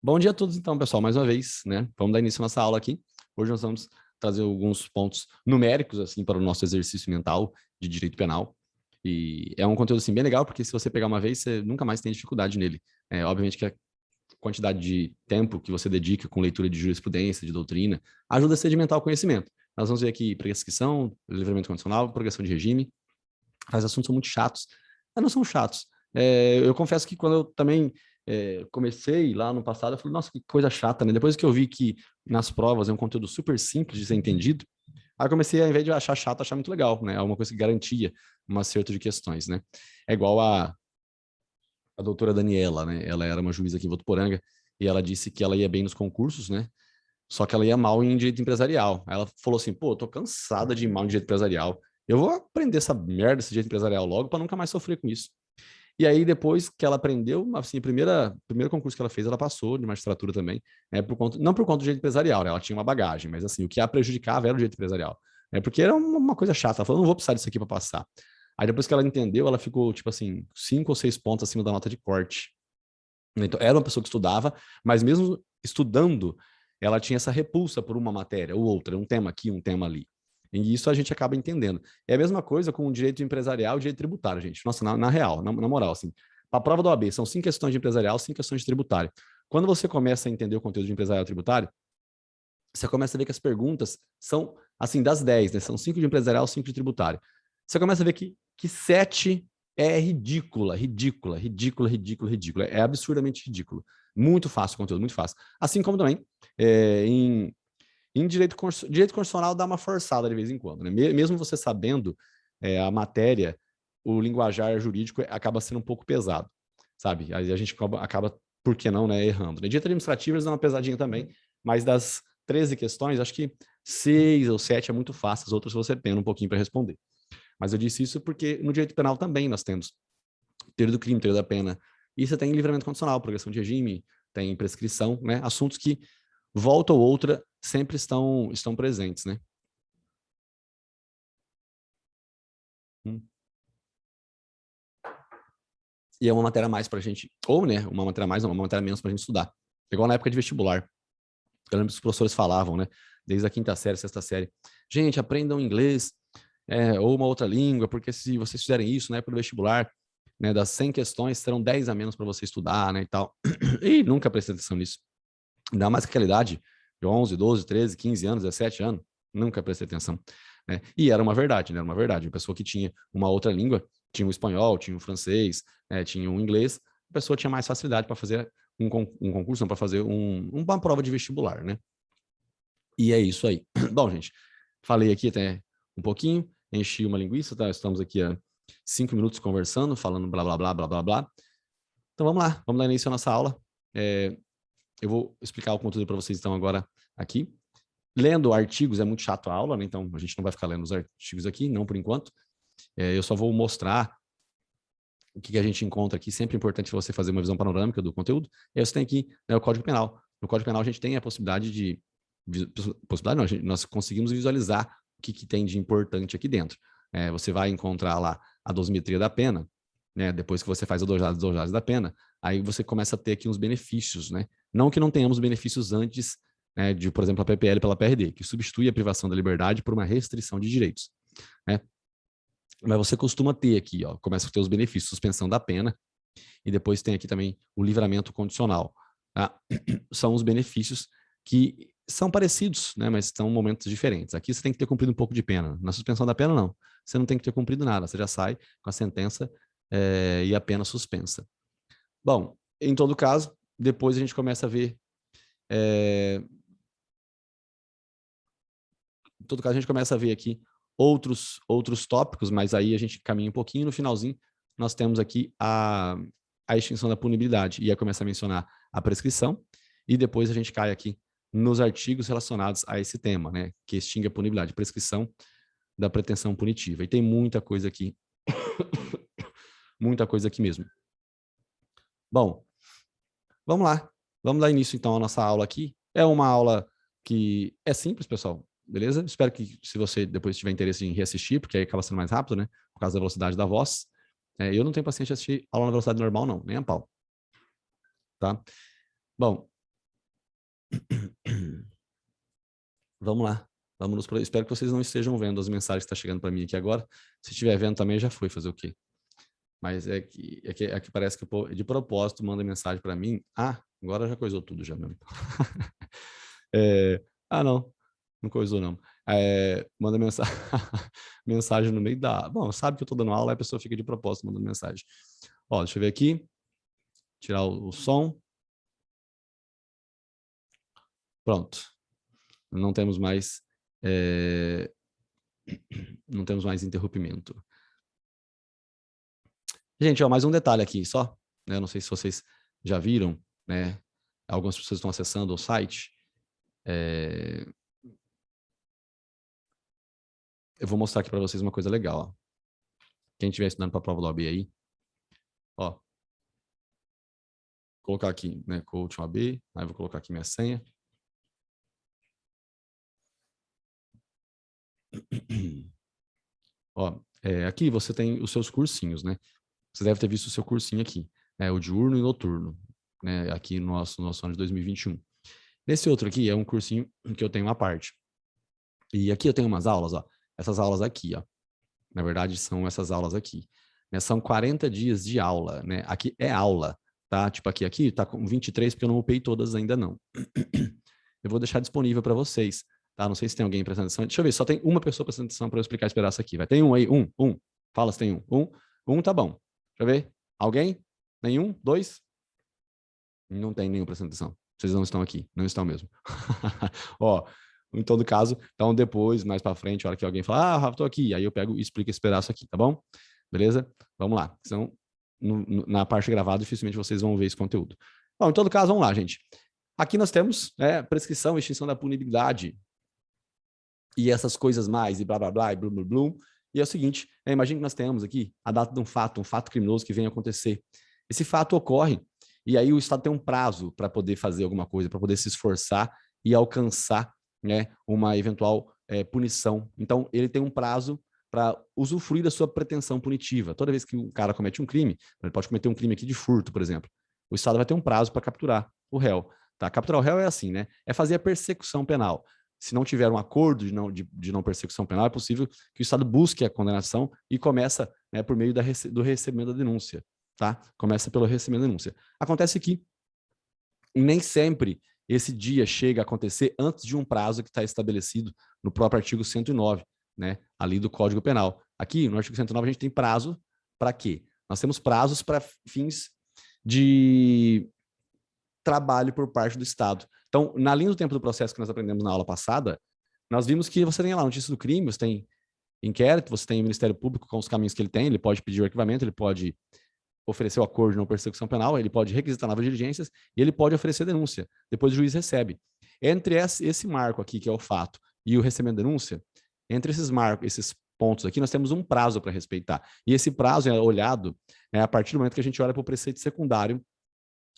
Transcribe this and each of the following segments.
Bom dia a todos, então, pessoal, mais uma vez, né? Vamos dar início à nossa aula aqui. Hoje nós vamos trazer alguns pontos numéricos, assim, para o nosso exercício mental de direito penal. E é um conteúdo, assim, bem legal, porque se você pegar uma vez, você nunca mais tem dificuldade nele. Obviamente que a quantidade de tempo que você dedica com leitura de jurisprudência, de doutrina, ajuda a sedimentar o conhecimento. Nós vamos ver aqui prescrição, livramento condicional, progressão de regime. Os assuntos são muito chatos. Mas não são chatos. Eu confesso que quando eu também comecei lá no passado, eu falei, nossa, que coisa chata, né? Depois que eu vi que nas provas é um conteúdo super simples de ser entendido, aí eu comecei, ao invés de achar chato, achar muito legal, né? É uma coisa que garantia um acerto de questões, né? É igual a doutora Daniela, né? Ela era uma juíza aqui em Votuporanga e ela disse que ela ia bem nos concursos, né? Só que ela ia mal em direito empresarial. Aí ela falou assim, pô, eu tô cansada de ir mal em direito empresarial. Eu vou aprender essa merda, esse direito empresarial logo, para nunca mais sofrer com isso. E aí, depois que ela aprendeu, assim, primeiro concurso que ela fez, ela passou de magistratura também, né, não por conta do direito empresarial, né, ela tinha uma bagagem, mas assim, o que a prejudicava era o direito empresarial, né, porque era uma coisa chata, ela falou, não vou precisar disso aqui para passar. Aí depois que ela entendeu, ela ficou, tipo assim, 5 ou 6 pontos acima da nota de corte. Então, era uma pessoa que estudava, mas mesmo estudando, ela tinha essa repulsa por uma matéria ou outra, um tema aqui, um tema ali. E isso a gente acaba entendendo. É a mesma coisa com o direito empresarial e o direito tributário, gente. Nossa, na real, na moral, assim. A prova da OAB são 5 questões de empresarial, 5 questões de tributário. Quando você começa a entender o conteúdo de empresarial e tributário, você começa a ver que as perguntas são, assim, das 10, né? São 5 de empresarial, 5 de tributário. Você começa a ver que 7 é ridícula, ridícula, ridícula, ridícula, ridícula. É absurdamente ridículo. Muito fácil o conteúdo, muito fácil. Assim como também em direito constitucional dá uma forçada de vez em quando, né? Mesmo você sabendo a matéria, o linguajar jurídico acaba sendo um pouco pesado, sabe? Aí a gente acaba por que não, né, errando. No direito administrativo eles dão uma pesadinha também, mas das 13 questões, acho que 6 ou 7 é muito fácil, as outras você pena um pouquinho para responder. Mas eu disse isso porque no direito penal também nós temos teoria do crime, teoria da pena, e você tem livramento condicional, progressão de regime, tem prescrição, né? Assuntos que, volta ou outra, sempre estão presentes, né? E é uma matéria a mais para a gente, ou, né, uma matéria a mais, não, uma matéria a menos para a gente estudar. Igual na época de vestibular. Eu lembro que os professores falavam, né, desde a quinta série, sexta série, gente, aprendam inglês ou uma outra língua, porque se vocês fizerem isso na época do vestibular, né, das 100 questões, serão 10 a menos para você estudar, né, e tal. E nunca prestei atenção nisso. Ainda mais que aquela idade de 11, 12, 13, 15 anos, 17 anos, nunca prestei atenção. Né? E era uma verdade, né? Era uma verdade. Uma pessoa que tinha uma outra língua, tinha o espanhol, tinha o francês, tinha o inglês, a pessoa tinha mais facilidade para fazer um concurso, para fazer uma prova de vestibular, né? E é isso aí. Bom, gente, falei aqui até um pouquinho, enchi uma linguiça, tá? Estamos aqui há 5 minutos conversando, falando blá, blá, blá, blá, blá, blá. Então vamos lá, vamos dar início à nossa aula. Eu vou explicar o conteúdo para vocês então agora aqui. Lendo artigos é muito chato a aula, né? Então a gente não vai ficar lendo os artigos aqui, não por enquanto. Eu só vou mostrar o que a gente encontra aqui. Sempre é importante você fazer uma visão panorâmica do conteúdo. E aí você tem aqui, né, o Código Penal. No Código Penal a gente tem a possibilidade de... Possibilidade não, nós conseguimos visualizar o que tem de importante aqui dentro. Você vai encontrar lá a dosimetria da pena, né? Depois que você faz a dosagem da pena, aí você começa a ter aqui uns benefícios, né? Não que não tenhamos benefícios antes, né, de, por exemplo, a PPL pela PRD, que substitui a privação da liberdade por uma restrição de direitos, né? Mas você costuma ter aqui, ó, começa a ter os benefícios, suspensão da pena, e depois tem aqui também o livramento condicional. Tá? São os benefícios que são parecidos, né, mas são momentos diferentes. Aqui você tem que ter cumprido um pouco de pena. Na suspensão da pena, não. Você não tem que ter cumprido nada. Você já sai com a sentença e a pena suspensa. Bom, em todo caso, depois a gente começa a ver... em todo caso, a gente começa a ver aqui outros tópicos, mas aí a gente caminha um pouquinho. No finalzinho, nós temos aqui a extinção da punibilidade. E aí começa a mencionar a prescrição. E depois a gente cai aqui nos artigos relacionados a esse tema, né? Que extingue a punibilidade, prescrição da pretensão punitiva. E tem muita coisa aqui. Muita coisa aqui mesmo. Bom, vamos lá. Vamos dar início, então, à nossa aula aqui. É uma aula que é simples, pessoal. Beleza? Espero que, se você depois tiver interesse em reassistir, porque aí acaba sendo mais rápido, né? Por causa da velocidade da voz. Eu não tenho paciência de assistir aula na velocidade normal, não. Nem a pau. Tá? Bom, Vamos lá. Espero que vocês não estejam vendo as mensagens que estão chegando para mim aqui agora. Se estiver vendo também, já foi fazer o quê? Mas é que parece que de propósito manda mensagem para mim. Ah, agora já coisou tudo já mesmo. Não. Não coisou não. Manda mensagem, mensagem no meio da... Bom, sabe que eu tô dando aula, aí a pessoa fica de propósito mandando mensagem. Ó, deixa eu ver aqui. Tirar o som. Pronto. Não temos mais... Não temos mais interrompimento. Gente, ó, mais um detalhe aqui, só. Né? Não sei se vocês já viram, né? Algumas pessoas estão acessando o site. Eu vou mostrar aqui para vocês uma coisa legal. Ó. Quem estiver estudando para a prova do OAB aí, ó. Vou colocar aqui, né? Coach OAB. Aí vou colocar aqui minha senha. Ó, aqui você tem os seus cursinhos, né? Você deve ter visto o seu cursinho aqui, né? O diurno e noturno, né? Aqui no nosso ano de 2021. Nesse outro aqui é um cursinho que eu tenho uma parte. E aqui eu tenho umas aulas, ó. Essas aulas aqui, ó. Na verdade, são essas aulas aqui. Né? São 40 dias de aula, né? Aqui é aula, tá? Tipo, aqui tá com 23, porque eu não upei todas ainda não. Eu vou deixar disponível para vocês, tá? Não sei se tem alguém prestando atenção. Deixa eu ver, só tem uma pessoa prestando atenção para eu explicar esse pedaço aqui. Vai, tem um aí? Um. Fala se tem um. Um tá bom. Deixa eu ver. Alguém? Nenhum? Dois? Não tem nenhum prestando atenção. Vocês não estão aqui. Não estão mesmo. Ó, em todo caso, então depois, mais para frente, a hora que alguém fala, Rafa, tô aqui. Aí eu pego e explico esse pedaço aqui, tá bom? Beleza? Vamos lá. Então, na parte gravada, dificilmente vocês vão ver esse conteúdo. Bom, em todo caso, vamos lá, gente. Aqui nós temos prescrição, extinção da punibilidade e essas coisas mais, e blá, blá, blá, e blum, blum, blum. E é o seguinte, imagine que nós temos aqui a data de um fato criminoso que vem acontecer. Esse fato ocorre, e aí o Estado tem um prazo para poder fazer alguma coisa, para poder se esforçar e alcançar, né, uma eventual punição. Então, ele tem um prazo para usufruir da sua pretensão punitiva. Toda vez que o cara comete um crime, ele pode cometer um crime aqui de furto, por exemplo, o Estado vai ter um prazo para capturar o réu. Tá? Capturar o réu é assim, né? É fazer a persecução penal. Se não tiver um acordo de não persecução penal, é possível que o Estado busque a condenação e começa, né, por meio do recebimento da denúncia. Tá? Começa pelo recebimento da denúncia. Acontece que nem sempre esse dia chega a acontecer antes de um prazo que está estabelecido no próprio artigo 109, né, ali do Código Penal. Aqui, no artigo 109, a gente tem prazo para quê? Nós temos prazos para fins de trabalho por parte do Estado. Então, na linha do tempo do processo que nós aprendemos na aula passada, nós vimos que você tem lá notícia do crime, você tem inquérito, você tem o Ministério Público com os caminhos que ele tem, ele pode pedir o arquivamento, ele pode oferecer o acordo de não persecução penal, ele pode requisitar novas diligências e ele pode oferecer denúncia. Depois o juiz recebe. Entre esse marco aqui, que é o fato, e o recebimento da denúncia, entre esses marcos, esses pontos aqui, nós temos um prazo para respeitar. E esse prazo é olhado a partir do momento que a gente olha para o preceito secundário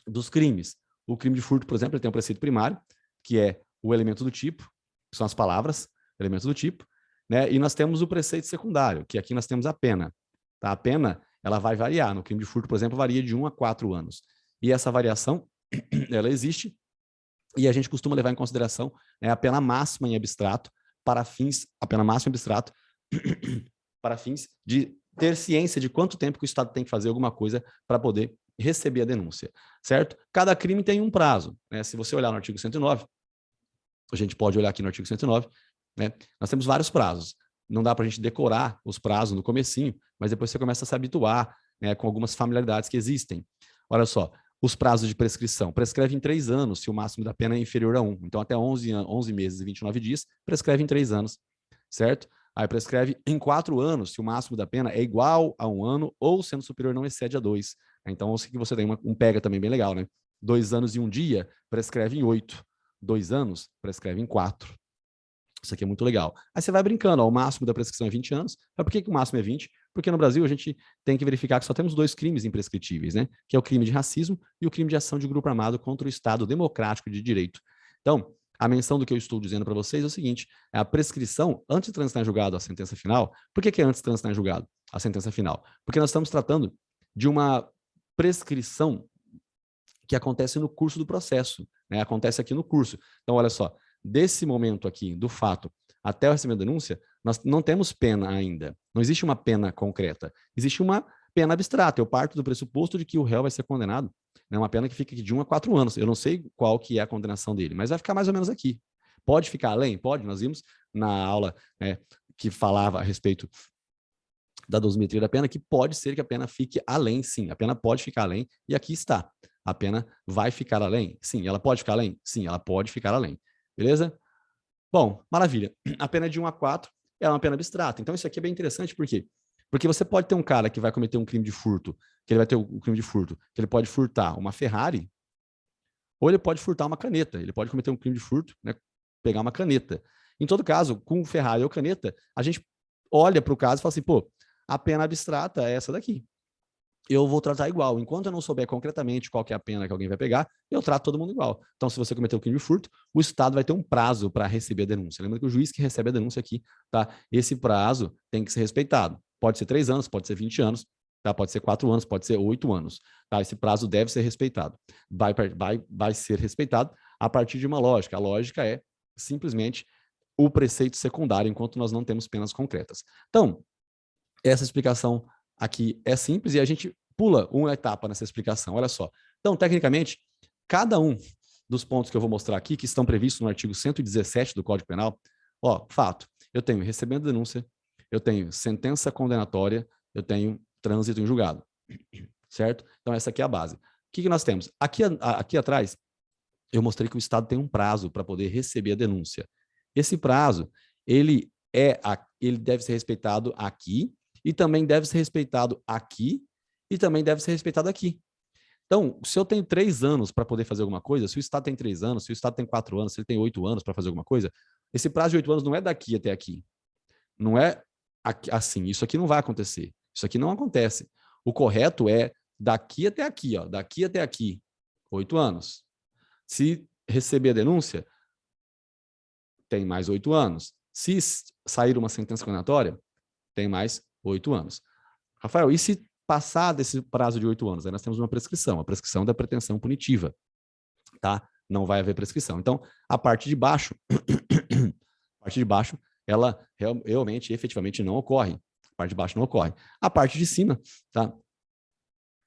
dos crimes. O crime de furto, por exemplo, ele tem um preceito primário, que é o elemento do tipo, que são as palavras, elementos do tipo, né? E nós temos o preceito secundário, que aqui nós temos a pena. Tá? A pena, ela vai variar. No crime de furto, por exemplo, varia de 1 a 4 anos. E essa variação, ela existe, e a gente costuma levar em consideração, né, a pena máxima em abstrato, para fins, a pena máxima em abstrato, para fins de ter ciência de quanto tempo que o Estado tem que fazer alguma coisa para poder receber a denúncia, certo? Cada crime tem um prazo, né? Se você olhar no artigo 109, a gente pode olhar aqui no artigo 109, né? Nós temos vários prazos. Não dá para a gente decorar os prazos no comecinho, mas depois você começa a se habituar, né, com algumas familiaridades que existem. Olha só, os prazos de prescrição. Prescreve em 3 anos, se o máximo da pena é inferior a 1. Então, até 11 meses e 29 dias, prescreve em 3 anos, certo? Aí prescreve em 4 anos, se o máximo da pena é igual a 1 ano ou, sendo superior, não excede a 2. Então, aqui você tem um pega também bem legal, né? 2 anos e 1 dia, prescreve em 8. 2 anos, prescreve em 4. Isso aqui é muito legal. Aí você vai brincando, ó, o máximo da prescrição é 20 anos. Mas por que o máximo é 20? Porque no Brasil a gente tem que verificar que só temos 2 crimes imprescritíveis, né? Que é o crime de racismo e o crime de ação de grupo armado contra o Estado democrático de direito. Então, a menção do que eu estou dizendo para vocês é o seguinte: a prescrição, antes de transitar em julgado a sentença final, por que é antes de transitar em julgado a sentença final? Porque nós estamos tratando de uma prescrição que acontece no curso do processo, né? Acontece aqui no curso. Então, olha só, desse momento aqui, do fato, até o recebimento da denúncia, nós não temos pena ainda. Não existe uma pena concreta. Existe uma pena abstrata. Eu parto do pressuposto de que o réu vai ser condenado, né? Uma pena que fica de 1 a 4 anos. Eu não sei qual que é a condenação dele, mas vai ficar mais ou menos aqui. Pode ficar além? Pode. Nós vimos na aula, né, que falava a respeito da dosimetria da pena, que pode ser que a pena fique além, sim. A pena pode ficar além, e aqui está. A pena vai ficar além? Sim. Ela pode ficar além? Sim, ela pode ficar além. Beleza? Bom, maravilha. A pena de 1 a 4 é uma pena abstrata. Então, isso aqui é bem interessante, por quê? Porque você pode ter um cara que vai cometer um crime de furto, que ele vai ter o crime de furto, que ele pode furtar uma Ferrari, ou ele pode furtar uma caneta. Ele pode cometer um crime de furto, né, pegar uma caneta. Em todo caso, com Ferrari ou caneta, a gente olha para o caso e fala assim, pô, a pena abstrata é essa daqui. Eu vou tratar igual. Enquanto eu não souber concretamente qual que é a pena que alguém vai pegar, eu trato todo mundo igual. Então, se você cometeu o crime de furto, o Estado vai ter um prazo para receber a denúncia. Lembra que o juiz que recebe a denúncia aqui, tá? Esse prazo tem que ser respeitado. Pode ser 3 anos, pode ser 20 anos, tá? Pode ser 4 anos, pode ser 8 anos. Tá? Esse prazo deve ser respeitado. Vai ser respeitado a partir de uma lógica. A lógica é simplesmente o preceito secundário, enquanto nós não temos penas concretas. Então, essa explicação aqui é simples e a gente pula uma etapa nessa explicação. Olha só. Então, tecnicamente, cada um dos pontos que eu vou mostrar aqui, que estão previstos no artigo 117 do Código Penal, ó, fato, eu tenho recebimento de denúncia, eu tenho sentença condenatória, eu tenho trânsito em julgado, certo? Então, essa aqui é a base. O que nós temos? Aqui atrás, eu mostrei que o Estado tem um prazo para poder receber a denúncia. Esse prazo, ele deve ser respeitado aqui, e também deve ser respeitado aqui, e também deve ser respeitado aqui. Então, se eu tenho 3 anos para poder fazer alguma coisa, se o Estado tem 3 anos, se o Estado tem 4 anos, se ele tem 8 anos para fazer alguma coisa, esse prazo de 8 anos não é daqui até aqui. Não é assim, isso aqui não vai acontecer. Isso aqui não acontece. O correto é daqui até aqui, ó, daqui até aqui, 8 anos. Se receber a denúncia, tem mais 8 anos. Se sair uma sentença condenatória, tem mais 8 anos. Rafael, e se passar desse prazo de 8 anos? Aí nós temos uma prescrição, a prescrição da pretensão punitiva, tá? Não vai haver prescrição. Então, a parte de baixo, ela realmente, efetivamente não ocorre. A parte de baixo não ocorre. A parte de cima, tá?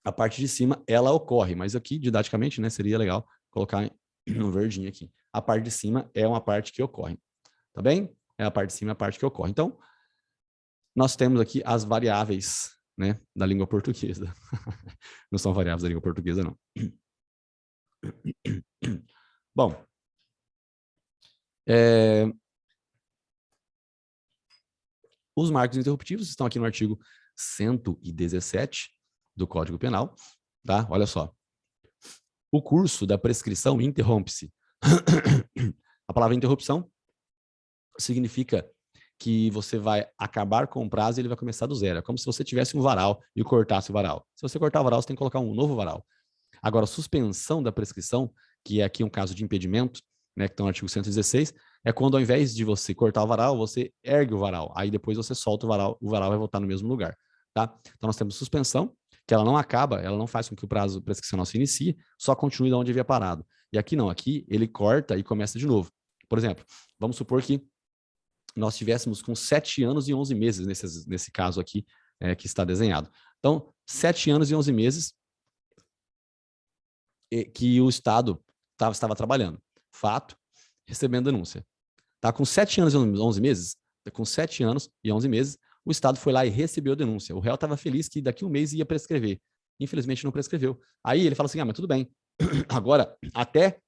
A parte de cima, ela ocorre, mas aqui, didaticamente, né, seria legal colocar no verdinho aqui. A parte de cima é uma parte que ocorre, tá bem? É a parte de cima, a parte que ocorre. Então, nós temos aqui as variáveis, né, da língua portuguesa. Não são variáveis da língua portuguesa, não. Bom, os marcos interruptivos estão aqui no artigo 117 do Código Penal, tá? Olha só. O curso da prescrição interrompe-se. A palavra interrupção significa que você vai acabar com o prazo e ele vai começar do zero. É como se você tivesse um varal e cortasse o varal. Se você cortar o varal, você tem que colocar um novo varal. Agora, suspensão da prescrição, que é aqui um caso de impedimento, né, que está no artigo 116, é quando ao invés de você cortar o varal, você ergue o varal. Aí depois você solta o varal vai voltar no mesmo lugar. Tá? Então nós temos suspensão, que ela não acaba, ela não faz com que o prazo prescricional se inicie, só continue de onde havia parado. E aqui não, aqui ele corta e começa de novo. Por exemplo, vamos supor que nós tivéssemos com 7 anos e 11 meses nesse caso aqui que está desenhado. Então, 7 anos e 11 meses que o Estado estava trabalhando. Fato, recebendo denúncia. Tá com 7 anos e 11 meses, com 7 anos e 11 meses, o Estado foi lá e recebeu a denúncia. O réu estava feliz que daqui a um mês ia prescrever. Infelizmente não prescreveu. Aí ele fala assim, mas tudo bem. Agora, até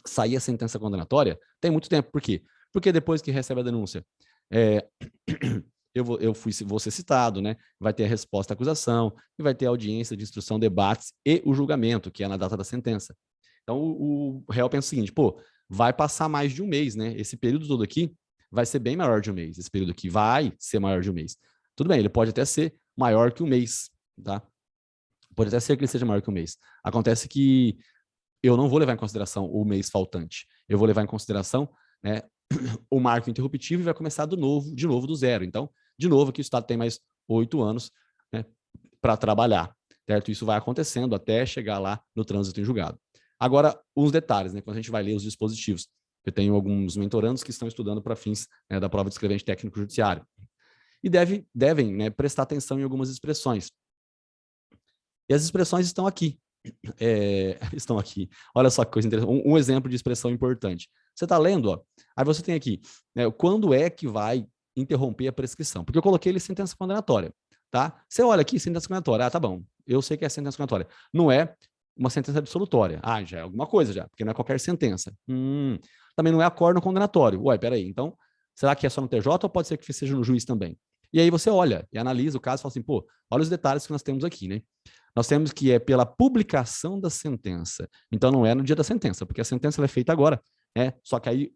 sair a sentença condenatória, tem muito tempo. Por quê? Porque depois que recebe a denúncia, vou ser citado, né? Vai ter a resposta à acusação, e vai ter a audiência de instrução, debates e o julgamento, que é na data da sentença. Então, o réu pensa o seguinte, pô, vai passar mais de um mês, né? Esse período todo aqui vai ser bem maior de um mês. Esse período aqui vai ser maior de um mês. Tudo bem, ele pode até ser maior que um mês, tá? Pode até ser que ele seja maior que um mês. Acontece que eu não vou levar em consideração o mês faltante. Eu vou levar em consideração, né, o marco interruptivo e vai começar de novo do zero. Então, de novo, aqui o Estado tem mais 8 anos, né, para trabalhar. certo? Isso vai acontecendo até chegar lá no trânsito em julgado. Agora, uns detalhes, né? Quando a gente vai ler os dispositivos. Eu tenho alguns mentorandos que estão estudando para fins, né, da prova de escrevente técnico judiciário. E devem, né, prestar atenção em algumas expressões. E as expressões estão aqui. Estão aqui. Olha só que coisa interessante. Um exemplo de expressão importante. Você está lendo, ó, aí você tem aqui, né, quando é que vai interromper a prescrição? Porque eu coloquei ele sentença condenatória, tá? Você olha aqui, sentença condenatória. Ah, tá bom. Eu sei que é sentença condenatória. Não é uma sentença absolutória. Ah, já é alguma coisa já, porque não é qualquer sentença. Também não é acórdão condenatório. Ué, peraí, então, será que é só no TJ ou pode ser que seja no juiz também? E aí você olha e analisa o caso e fala assim, pô, olha os detalhes que nós temos aqui, né? Nós temos que é pela publicação da sentença. Então, não é no dia da sentença, porque a sentença é feita agora, né? Só que aí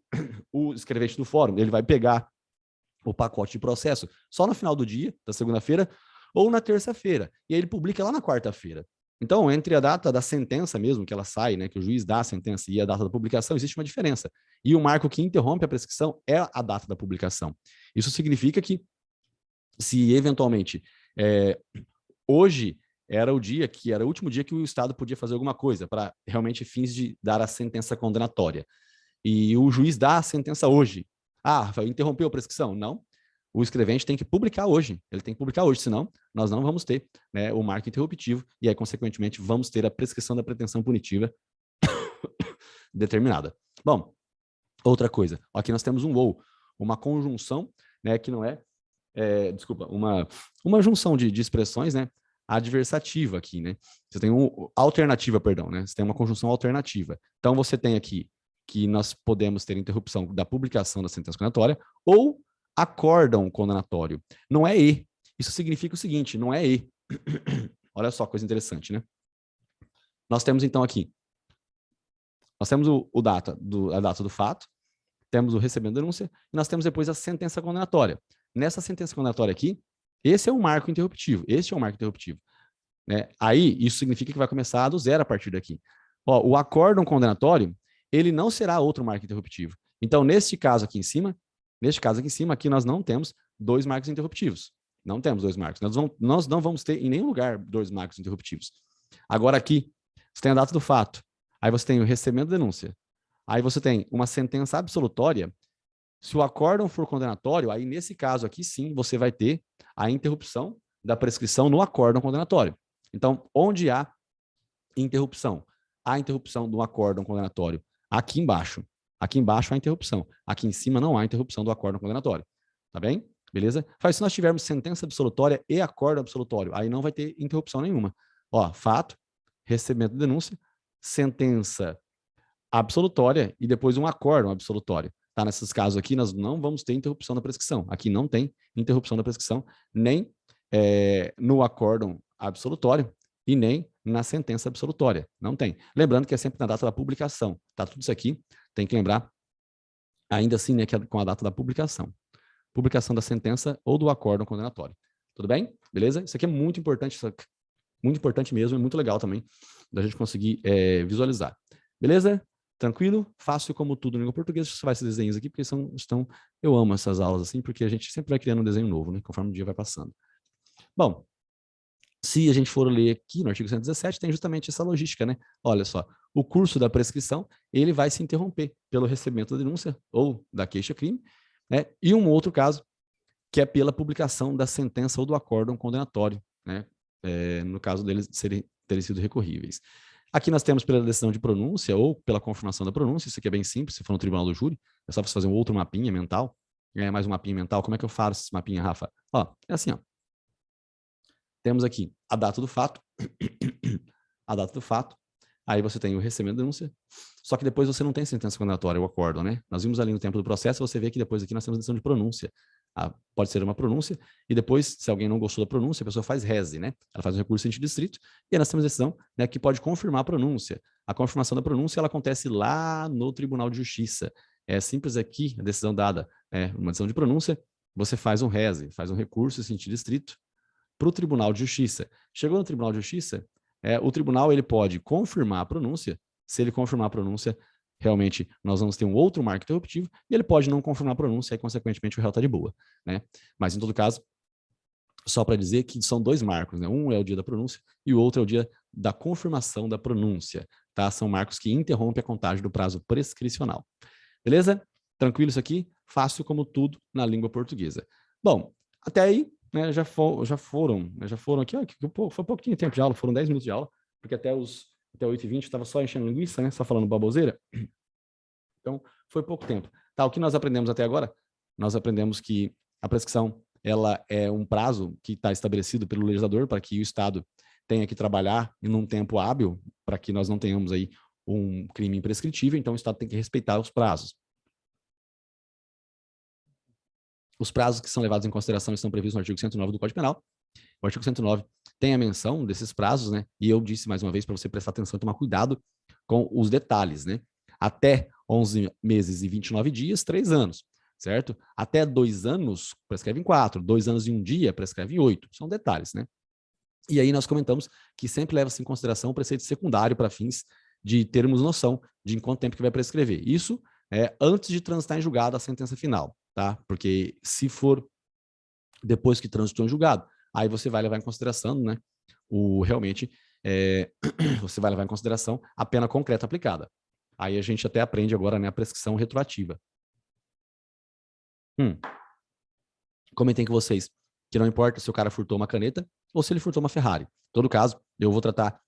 o escrevente do fórum, ele vai pegar o pacote de processo só no final do dia, da segunda-feira, ou na terça-feira. E aí ele publica lá na quarta-feira. Então, entre a data da sentença mesmo, que ela sai, né, que o juiz dá a sentença, e a data da publicação, existe uma diferença. E o marco que interrompe a prescrição é a data da publicação. Isso significa que, se eventualmente hoje era o dia que era o último dia que o Estado podia fazer alguma coisa para realmente fins de dar a sentença condenatória. E o juiz dá a sentença hoje. Ah, interrompeu a prescrição? Não. O escrevente tem que publicar hoje. Ele tem que publicar hoje, senão nós não vamos ter, né, o marco interruptivo e aí, consequentemente, vamos ter a prescrição da pretensão punitiva determinada. Bom, outra coisa. Aqui nós temos um ou, uma conjunção, né, que não desculpa, uma junção de expressões, né, adversativa aqui, né? Você tem alternativa, perdão, né? Você tem uma conjunção alternativa. Então, você tem aqui que nós podemos ter interrupção da publicação da sentença condenatória ou acórdão condenatório. Não é e. Isso significa o seguinte, não é e. Olha só, coisa interessante, né? Nós temos, então, aqui, nós temos a data do fato, temos o recebendo denúncia, e nós temos depois a sentença condenatória. Nessa sentença condenatória aqui, esse é um marco interruptivo, este é um marco interruptivo. Né? Aí, isso significa que vai começar do zero a partir daqui. Ó, o acórdão condenatório, ele não será outro marco interruptivo. Então, neste caso aqui em cima, aqui nós não temos dois marcos interruptivos. Não temos dois marcos. Nós não vamos ter em nenhum lugar dois marcos interruptivos. Agora aqui, você tem a data do fato. Aí você tem o recebimento da denúncia. Aí você tem uma sentença absolutória. Se o acórdão for condenatório, aí nesse caso aqui sim, você vai ter a interrupção da prescrição no acórdão condenatório. Então, onde há interrupção? Há interrupção do acórdão condenatório aqui embaixo. Aqui embaixo há interrupção. Aqui em cima não há interrupção do acórdão condenatório. Tá bem? Beleza? Faz se nós tivermos sentença absolutória e acórdão absolutório, aí não vai ter interrupção nenhuma. Ó, fato, recebimento de denúncia, sentença absolutória e depois um acórdão absolutório. Tá? Nesses casos aqui, nós não vamos ter interrupção da prescrição. Aqui não tem interrupção da prescrição, nem no acórdão absolutório e nem na sentença absolutória. Não tem. Lembrando que é sempre na data da publicação. Tá? Tudo isso aqui tem que lembrar, ainda assim, né, que é com a data da publicação. Publicação da sentença ou do acórdão condenatório. Tudo bem? Beleza? Isso aqui é muito importante, muito importante mesmo, e muito legal também da gente conseguir visualizar. Beleza? Tranquilo? Fácil como tudo no língua portuguesa. Você vai esses desenhos aqui, porque eu amo essas aulas assim, porque a gente sempre vai criando um desenho novo, né, conforme o dia vai passando. Bom, se a gente for ler aqui no artigo 117, tem justamente essa logística, né? Olha só, o curso da prescrição, ele vai se interromper pelo recebimento da denúncia ou da queixa-crime, né? E um outro caso, que é pela publicação da sentença ou do acórdão condenatório, né? No caso deles terem sido recorríveis. Aqui nós temos pela decisão de pronúncia ou pela confirmação da pronúncia, isso aqui é bem simples, se for no tribunal do júri, é só você fazer um outro mapinha mental, mais um mapinha mental. Como é que eu faço esse mapinha, Rafa? Ó, é assim, ó. Temos aqui a data do fato, a data do fato, aí você tem o recebimento da denúncia, só que depois você não tem sentença condenatória, o acórdão, né? Nós vimos ali no tempo do processo, você vê que depois aqui nós temos a decisão de pronúncia. Pode ser uma pronúncia, e depois, se alguém não gostou da pronúncia, a pessoa faz reze, né? Ela faz um recurso em distrito, e aí nós temos a decisão, né, que pode confirmar a pronúncia. A confirmação da pronúncia, ela acontece lá no Tribunal de Justiça. É simples aqui, a decisão dada, uma decisão de pronúncia, você faz um reze, faz um recurso em distrito para o Tribunal de Justiça. Chegou no Tribunal de Justiça, o tribunal ele pode confirmar a pronúncia. Se ele confirmar a pronúncia, realmente nós vamos ter um outro marco interruptivo, e ele pode não confirmar a pronúncia, e consequentemente o réu está de boa, né? Mas em todo caso, só para dizer que são dois marcos, né? Um é o dia da pronúncia e o outro é o dia da confirmação da pronúncia, tá? São marcos que interrompem a contagem do prazo prescricional. Beleza? Tranquilo isso aqui? Fácil como tudo na língua portuguesa. Bom, até aí, né, já foram aqui, ó, foi pouquinho tempo de aula, foram 10 minutos de aula, porque até 8h20 estava só enchendo linguiça, né? Só falando baboseira. Então, foi pouco tempo. Tá, o que nós aprendemos até agora? Nós aprendemos que a prescrição ela é um prazo que está estabelecido pelo legislador para que o Estado tenha que trabalhar em um tempo hábil, para que nós não tenhamos aí um crime imprescritível, então o Estado tem que respeitar os prazos. Os prazos que são levados em consideração estão previstos no artigo 109 do Código Penal. O artigo 109 tem a menção desses prazos, né? E eu disse mais uma vez para você prestar atenção e tomar cuidado com os detalhes, né? Até 11 meses e 29 dias, 3 anos, certo? Até 2 anos, prescreve em 4. 2 anos e 1 dia, prescreve em 8. São detalhes, né? E aí nós comentamos que sempre leva-se em consideração o preceito secundário para fins de termos noção de em quanto tempo que vai prescrever. Isso é antes de transitar em julgado a sentença final, tá? Porque se for depois que transitou em julgado, aí você vai levar em consideração, né, realmente, você vai levar em consideração a pena concreta aplicada. Aí a gente até aprende agora, né, a prescrição retroativa. Comentei com vocês que não importa se o cara furtou uma caneta ou se ele furtou uma Ferrari. Em todo caso, eu vou tratar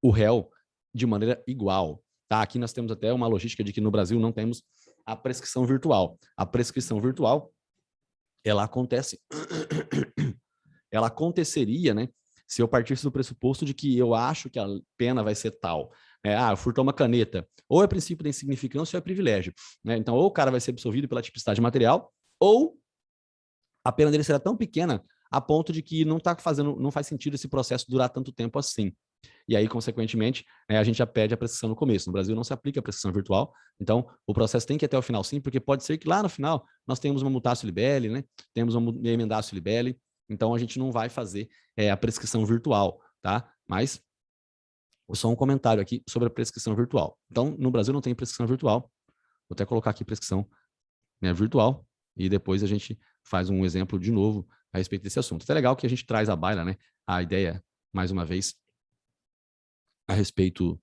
o réu de maneira igual. Tá? Aqui nós temos até uma logística de que no Brasil não temos a prescrição virtual. A prescrição virtual, ela aconteceria, né, se eu partisse do pressuposto de que eu acho que a pena vai ser tal. Furtou uma caneta. Ou é princípio da insignificância ou é privilégio. Né? Então, ou o cara vai ser absolvido pela tipicidade material, ou a pena dele será tão pequena a ponto de que não faz sentido esse processo durar tanto tempo assim. E aí, consequentemente, a gente já pede a prescrição no começo. No Brasil não se aplica a prescrição virtual, então o processo tem que ir até o final sim, porque pode ser que lá no final nós tenhamos uma mutatio libelli, né? Temos uma emendatio libelli, então a gente não vai fazer a prescrição virtual, tá? Mas só um comentário aqui sobre a prescrição virtual. Então, no Brasil não tem prescrição virtual. Vou até colocar aqui prescrição, né, virtual, e depois a gente faz um exemplo de novo a respeito desse assunto. É legal que a gente traz à baila, né, a ideia, mais uma vez, a respeito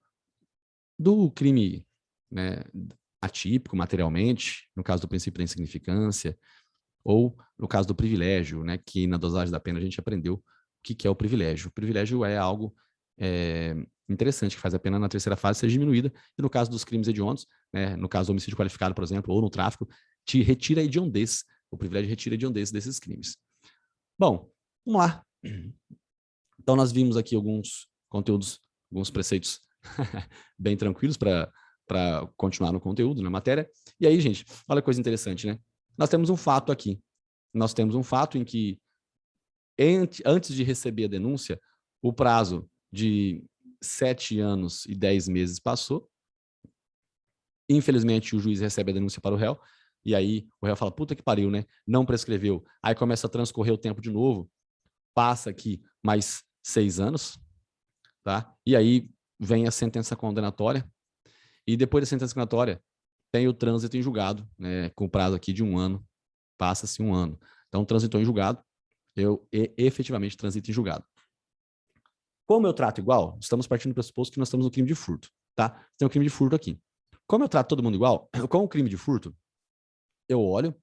do crime, né, atípico materialmente, no caso do princípio da insignificância, ou no caso do privilégio, né, que na dosagem da pena a gente aprendeu o que é o privilégio. O privilégio é algo interessante, que faz a pena na terceira fase ser diminuída, e no caso dos crimes hediondos, né, no caso do homicídio qualificado, por exemplo, ou no tráfico, te retira a hediondez, o privilégio retira a hediondez desses crimes. Bom, vamos lá. Então nós vimos aqui alguns conteúdos, alguns preceitos bem tranquilos para continuar no conteúdo, na matéria. E aí, gente, olha que coisa interessante, né? Nós temos um fato aqui. Nós temos um fato em que, antes de receber a denúncia, o prazo de 7 anos e 10 meses passou. Infelizmente, o juiz recebe a denúncia para o réu, e aí o réu fala, puta que pariu, né? Não prescreveu. Aí começa a transcorrer o tempo de novo, passa aqui mais 6 anos, tá? E aí vem a sentença condenatória, e depois da sentença condenatória, tem o trânsito em julgado, né, com prazo aqui de 1 ano, passa-se 1 ano. Então, transitou em julgado, eu efetivamente transito em julgado. Como eu trato igual, estamos partindo do pressuposto que nós estamos no crime de furto, tá? Tem um crime de furto aqui. Como eu trato todo mundo igual, com o crime de furto, eu olho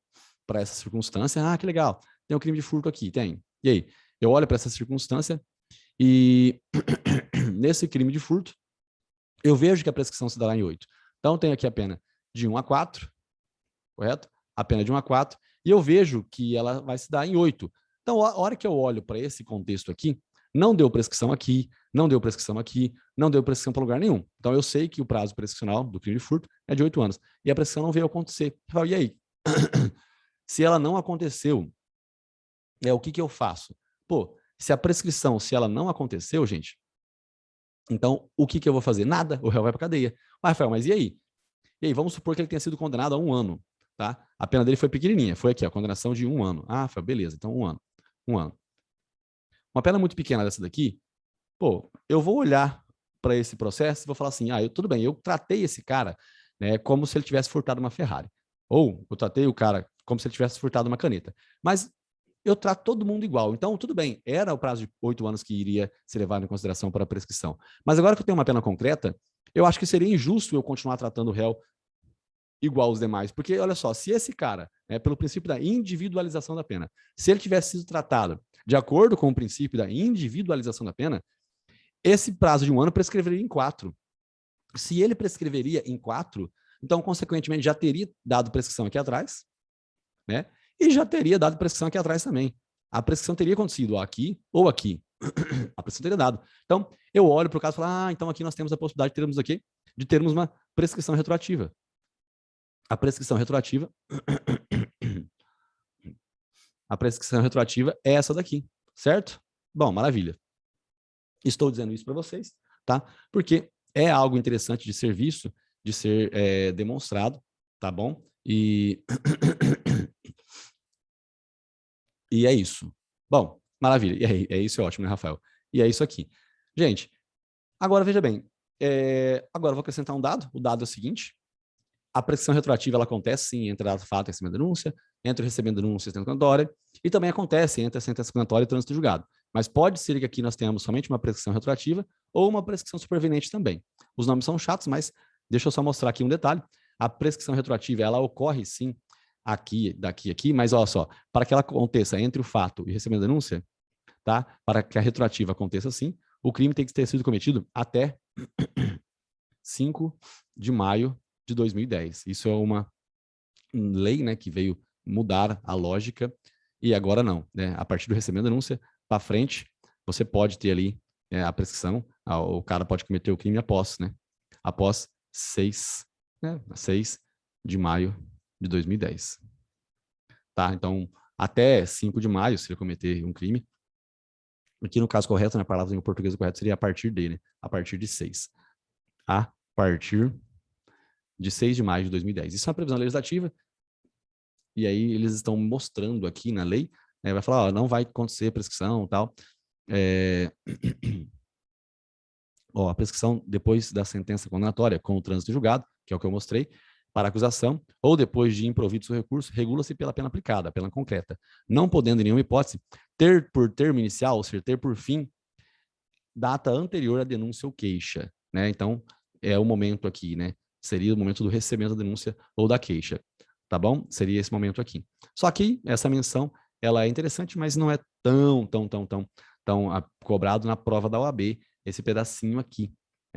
para essa circunstância, que legal, tem um crime de furto aqui, tem. E aí? Eu olho para essa circunstância e nesse crime de furto, eu vejo que a prescrição se dará em 8. Então, tem aqui a pena de 1 a 4, correto? A pena de 1 a 4, e eu vejo que ela vai se dar em 8. Então, a hora que eu olho para esse contexto aqui, não deu prescrição aqui, não deu prescrição aqui, não deu prescrição para lugar nenhum. Então, eu sei que o prazo prescricional do crime de furto é de 8 anos. E a prescrição não veio acontecer. Eu falo, e aí? Se ela não aconteceu, o que eu faço? Pô, se a prescrição, se ela não aconteceu, gente, então, o que eu vou fazer? Nada, o réu vai para cadeia. Rafael, mas e aí? E aí, vamos supor que ele tenha sido condenado a 1 ano, tá? A pena dele foi pequenininha, foi aqui, a condenação de 1 ano. Foi, beleza, então 1 ano. 1 ano. Uma pena muito pequena dessa daqui, pô, eu vou olhar para esse processo e vou falar assim, tudo bem, eu tratei esse cara, né, como se ele tivesse furtado uma Ferrari. Ou eu tratei o cara como se ele tivesse furtado uma caneta. Mas eu trato todo mundo igual. Então, tudo bem, era o prazo de 8 anos que iria ser levado em consideração para a prescrição. Mas agora que eu tenho uma pena concreta, eu acho que seria injusto eu continuar tratando o réu igual aos demais. Porque, olha só, se esse cara, pelo princípio da individualização da pena, se ele tivesse sido tratado de acordo com o princípio da individualização da pena, esse prazo de 1 ano prescreveria em 4. Se ele prescreveria em 4, então, consequentemente, já teria dado prescrição aqui atrás, né? E já teria dado prescrição aqui atrás também. A prescrição teria acontecido aqui ou aqui. A prescrição teria dado. Então, eu olho para o caso e falo, então aqui nós temos a possibilidade de termos uma prescrição retroativa. A prescrição retroativa é essa daqui, certo? Bom, maravilha. Estou dizendo isso para vocês, tá? Porque é algo interessante de ser visto, de ser demonstrado, tá bom? E é isso. Bom, maravilha. E é isso, é ótimo, né, Rafael? E é isso aqui. Gente, agora veja bem. Agora eu vou acrescentar um dado. O dado é o seguinte. A prescrição retroativa ela acontece, sim, entre a fato e a recebendo denúncia, entre o recebendo denúncia e a sentença condenatória, e também acontece entre a sentença condenatória e o trânsito julgado. Mas pode ser que aqui nós tenhamos somente uma prescrição retroativa ou uma prescrição superveniente também. Os nomes são chatos, mas deixa eu só mostrar aqui um detalhe. A prescrição retroativa, ela ocorre, sim, aqui, aqui, mas olha só, para que ela aconteça entre o fato e o recebendo denúncia, tá? Para que a retroativa aconteça assim, o crime tem que ter sido cometido até 5 de maio de 2010. Isso é uma lei, né, que veio mudar a lógica e agora não, né? A partir do recebimento da denúncia para frente, você pode ter ali a prescrição, o cara pode cometer o crime após, né? Após 6 de maio de 2010. Tá? Então, até 5 de maio, se ele cometer um crime, aqui no caso correto, na palavra em português correto seria a partir dele, a partir de 6. A partir de 6 de maio de 2010. Isso é uma previsão legislativa, e aí eles estão mostrando aqui na lei, vai falar, não vai acontecer prescrição e tal. A prescrição depois da sentença condenatória com o trânsito julgado, que é o que eu mostrei, para acusação, ou depois de improvido seu recurso, regula-se pela pena aplicada, a pena concreta, não podendo em nenhuma hipótese ter por termo inicial, ou seja, ter por fim, data anterior à denúncia ou queixa, né? Então, é o momento aqui, né? Seria o momento do recebimento da denúncia ou da queixa, tá bom? Seria esse momento aqui. Só que essa menção, ela é interessante, mas não é tão cobrado na prova da OAB, esse pedacinho aqui,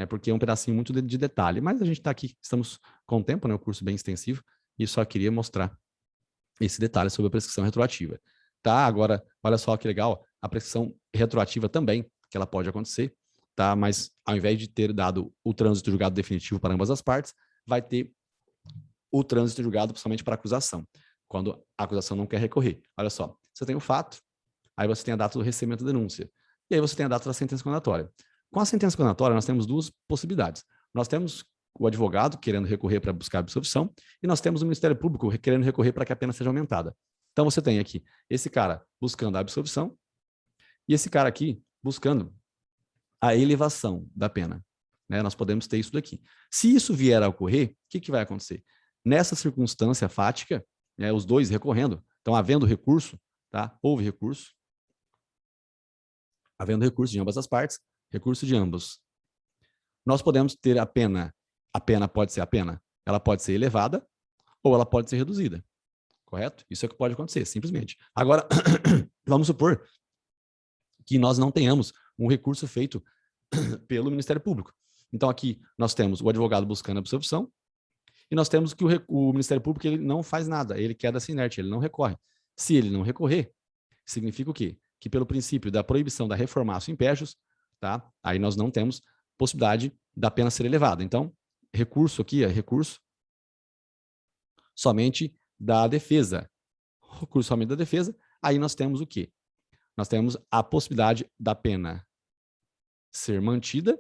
porque é um pedacinho muito de detalhe, mas a gente está aqui, estamos com o tempo, né? O curso bem extensivo, e só queria mostrar esse detalhe sobre a prescrição retroativa. Tá? Agora, olha só que legal, a prescrição retroativa também, que ela pode acontecer, tá? Mas ao invés de ter dado o trânsito julgado definitivo para ambas as partes, vai ter o trânsito julgado somente para acusação, quando a acusação não quer recorrer. Olha só, você tem o fato, aí você tem a data do recebimento da denúncia, e aí você tem a data da sentença condenatória. Com a sentença condenatória, nós temos duas possibilidades. Nós temos o advogado querendo recorrer para buscar a absolvição, e nós temos o Ministério Público querendo recorrer para que a pena seja aumentada. Então você tem aqui esse cara buscando a absolvição, e esse cara aqui buscando a elevação da pena. Né? Nós podemos ter isso daqui. Se isso vier a ocorrer, o que vai acontecer? Nessa circunstância fática, os dois recorrendo, então havendo recurso, tá? Houve recurso, havendo recurso de ambas as partes, recurso de ambos. Nós podemos ter a pena pode ser ela pode ser elevada ou ela pode ser reduzida, correto? Isso é o que pode acontecer, simplesmente. Agora, vamos supor que nós não tenhamos um recurso feito pelo Ministério Público. Então, aqui nós temos o advogado buscando a absolvição e nós temos que o Ministério Público ele não faz nada, ele queda-se inerte, ele não recorre. Se ele não recorrer, significa o quê? Que pelo princípio da proibição da reformácio impégios, tá? Aí nós não temos possibilidade da pena ser elevada. Então, recurso aqui é recurso somente da defesa. Recurso somente da defesa, aí nós temos o quê? Nós temos a possibilidade da pena ser mantida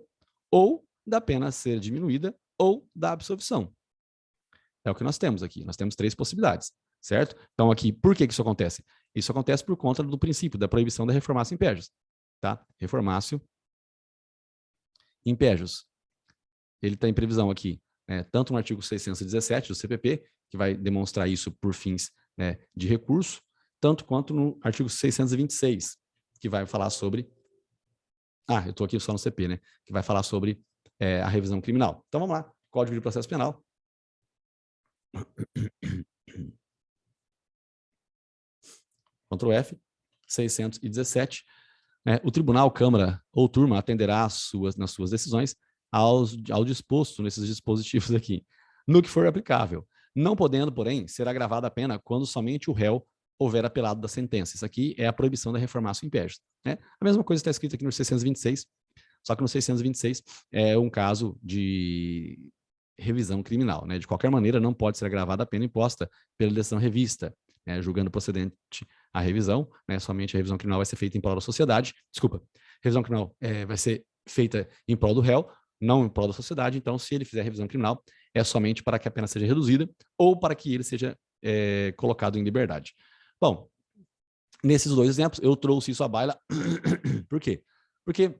ou da pena ser diminuída ou da absolvição. É o que nós temos aqui. Nós temos 3 possibilidades, certo? Então aqui, por que isso acontece? Isso acontece por conta do princípio da proibição da reformácio impégios, tá? Reformácio impégios. Ele está em previsão aqui, tanto no artigo 617 do CPP, que vai demonstrar isso por fins de recurso, tanto quanto no artigo 626, que vai falar sobre... eu estou aqui só no CP, né? Que vai falar sobre a revisão criminal. Então, vamos lá. Código de Processo Penal. Ctrl F, 617. O Tribunal, Câmara ou Turma atenderá nas suas decisões ao disposto nesses dispositivos aqui, no que for aplicável, não podendo, porém, ser agravada a pena quando somente o réu houver apelado da sentença. Isso aqui é a proibição da reformácio império. Né? A mesma coisa está escrita aqui no 626, só que no 626 é um caso de revisão criminal. Né? De qualquer maneira, não pode ser agravada a pena imposta pela decisão revista, né? Julgando procedente a revisão, né? Somente a revisão criminal vai ser feita em prol da sociedade. Desculpa, revisão criminal vai ser feita em prol do réu, não em prol da sociedade. Então, se ele fizer revisão criminal, é somente para que a pena seja reduzida ou para que ele seja colocado em liberdade. Bom, nesses dois exemplos, eu trouxe isso à baila. Por quê? Porque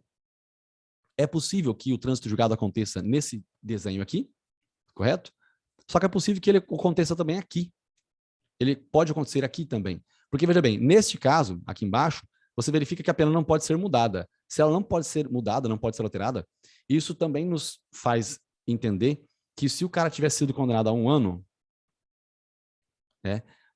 é possível que o trânsito julgado aconteça nesse desenho aqui, correto? Só que é possível que ele aconteça também aqui. Ele pode acontecer aqui também. Porque, veja bem, neste caso, aqui embaixo, você verifica que a pena não pode ser mudada. Se ela não pode ser mudada, não pode ser alterada, isso também nos faz entender que se o cara tivesse sido condenado a 1 ano,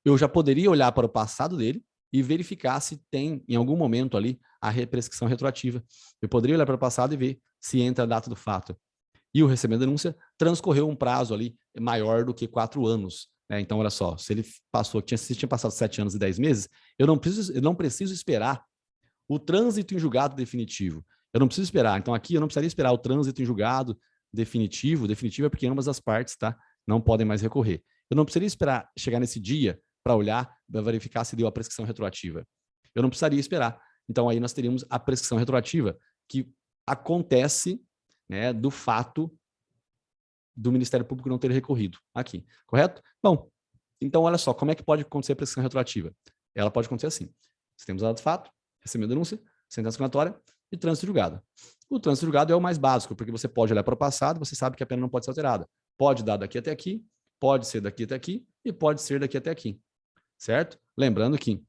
eu já poderia olhar para o passado dele e verificar se tem, em algum momento ali, a prescrição retroativa. Eu poderia olhar para o passado e ver se entra a data do fato. E o recebimento da denúncia transcorreu um prazo ali maior do que 4 anos. Então, olha só, se ele tinha passado 7 anos e 10 meses, eu não preciso esperar o trânsito em julgado definitivo. Eu não preciso esperar. Então, aqui eu não precisaria esperar o trânsito em julgado definitivo. Definitivo é porque ambas as partes, tá, não podem mais recorrer. Eu não precisaria esperar chegar nesse dia para olhar, para verificar se deu a prescrição retroativa. Eu não precisaria esperar. Então, aí nós teríamos a prescrição retroativa, que acontece, né, do fato do Ministério Público não ter recorrido aqui, correto? Bom, então olha só, como é que pode acontecer a prescrição retroativa? Ela pode acontecer assim. Nós temos dado fato, recebimento de denúncia, sentença condenatória e trânsito julgado. O trânsito julgado é o mais básico, porque você pode olhar para o passado, você sabe que a pena não pode ser alterada. Pode dar daqui até aqui, pode ser daqui até aqui e pode ser daqui até aqui, certo? Lembrando que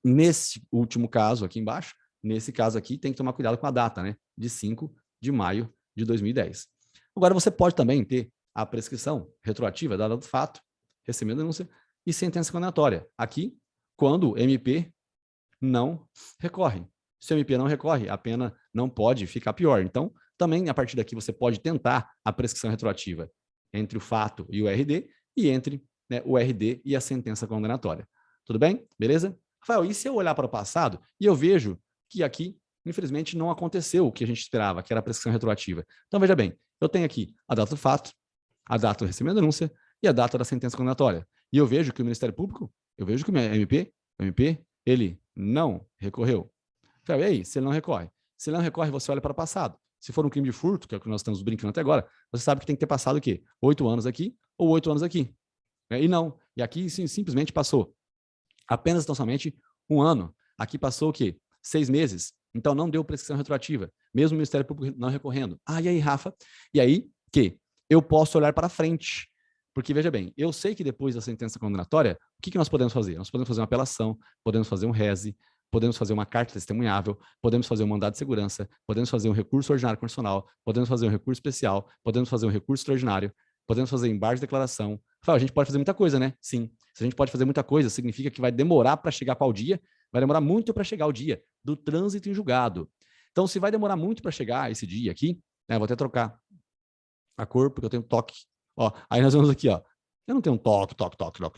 nesse último caso aqui embaixo, nesse caso aqui, tem que tomar cuidado com a data, né? De 5 de maio de 2010. Agora, você pode também ter a prescrição retroativa dada do fato, recebimento de denúncia e sentença condenatória. Aqui, quando o MP não recorre. Se o MP não recorre, a pena não pode ficar pior. Então, também, a partir daqui, você pode tentar a prescrição retroativa entre o fato e o RD e entre, né, o RD e a sentença condenatória. Tudo bem? Beleza? Rafael, e se eu olhar para o passado e eu vejo que aqui, infelizmente, não aconteceu o que a gente esperava, que era a prescrição retroativa. Então, veja bem, eu tenho aqui a data do fato, a data do recebimento da denúncia e a data da sentença condenatória. E eu vejo que o Ministério Público, eu vejo que o MP, ele não recorreu. E aí, se ele não recorre? Se ele não recorre, você olha para o passado. Se for um crime de furto, que é o que nós estamos brincando até agora, você sabe que tem que ter passado o quê? 8 anos aqui ou 8 anos aqui. E não. E aqui sim, simplesmente passou apenas tão somente 1 ano. Aqui passou o quê? 6 meses. Então, não deu prescrição retroativa, mesmo o Ministério Público não recorrendo. E aí, Rafa? E aí, que eu posso olhar para frente. Porque, veja bem, eu sei que depois da sentença condenatória, o que nós podemos fazer? Nós podemos fazer uma apelação, podemos fazer um rese, podemos fazer uma carta testemunhável, podemos fazer um mandado de segurança, podemos fazer um recurso ordinário constitucional, podemos fazer um recurso especial, podemos fazer um recurso extraordinário, podemos fazer embargo de declaração. A gente pode fazer muita coisa, né? Sim. Se a gente pode fazer muita coisa, significa que vai demorar para chegar qual dia? Vai demorar muito para chegar o dia do trânsito em julgado. Então, se vai demorar muito para chegar esse dia aqui, né, vou até trocar a cor, porque eu tenho toque. Aí nós vamos aqui, eu não tenho um toque,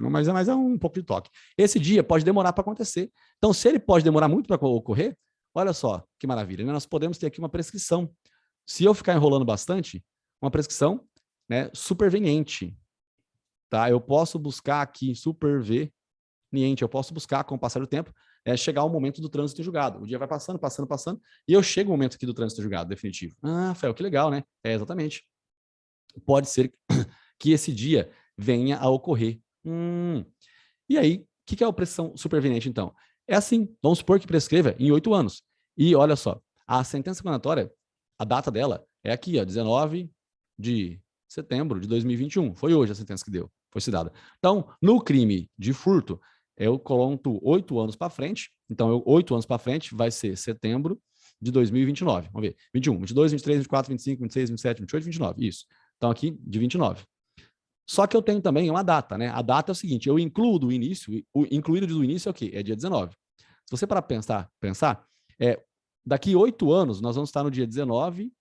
mas é um pouco de toque. Esse dia pode demorar para acontecer. Então, se ele pode demorar muito para ocorrer, olha só que maravilha, né? Nós podemos ter aqui uma prescrição. Se eu ficar enrolando bastante, uma prescrição, né, superveniente. Tá? Eu posso buscar aqui superveniente, eu posso buscar com o passar do tempo, chegar ao momento do trânsito em julgado. O dia vai passando, e eu chego ao momento aqui do trânsito em julgado definitivo. Rafael, que legal, né? Exatamente. Pode ser que esse dia venha a ocorrer. E aí, o que é a prescrição superveniente, então? É assim, vamos supor que prescreva em 8 anos. E olha só, a sentença condenatória, a data dela é aqui, 19 de setembro de 2021. Foi hoje a sentença que deu, foi se dada. Então, no crime de furto, eu conto 8 anos para frente, então 8 anos para frente vai ser setembro de 2029. Vamos ver, 21, 22, 23, 24, 25, 26, 27, 28, 29, isso. Então aqui de 29. Só que eu tenho também uma data, né? A data é o seguinte, eu incluo do início, incluído do início é o quê? É dia 19. Se você parar para pensar, daqui 8 anos, nós vamos estar no dia 19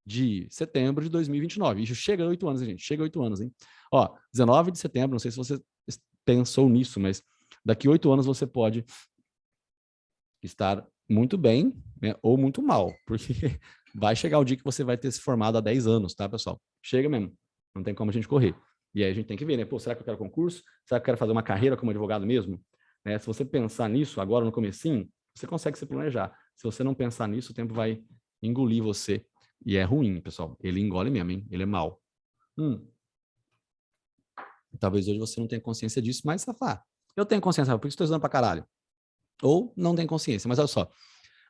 de setembro de 2029. Isso chega a 8 anos, hein, gente? Chega a 8 anos, hein? Ó, 19 de setembro, não sei se você pensou nisso, mas daqui 8 anos você pode estar muito bem, né, ou muito mal, porque vai chegar o dia que você vai ter se formado há 10 anos, tá, pessoal? Chega mesmo, não tem como a gente correr. E aí a gente tem que ver, né? Pô, será que eu quero concurso? Será que eu quero fazer uma carreira como advogado mesmo? Né? Se você pensar nisso agora no comecinho, você consegue se planejar. Se você não pensar nisso, o tempo vai engolir você. E é ruim, pessoal. Ele engole mesmo, hein? Ele é mau. Talvez hoje você não tenha consciência disso, mas safar. Eu tenho consciência, por que estou estudando pra caralho? Ou não tem consciência, mas olha só.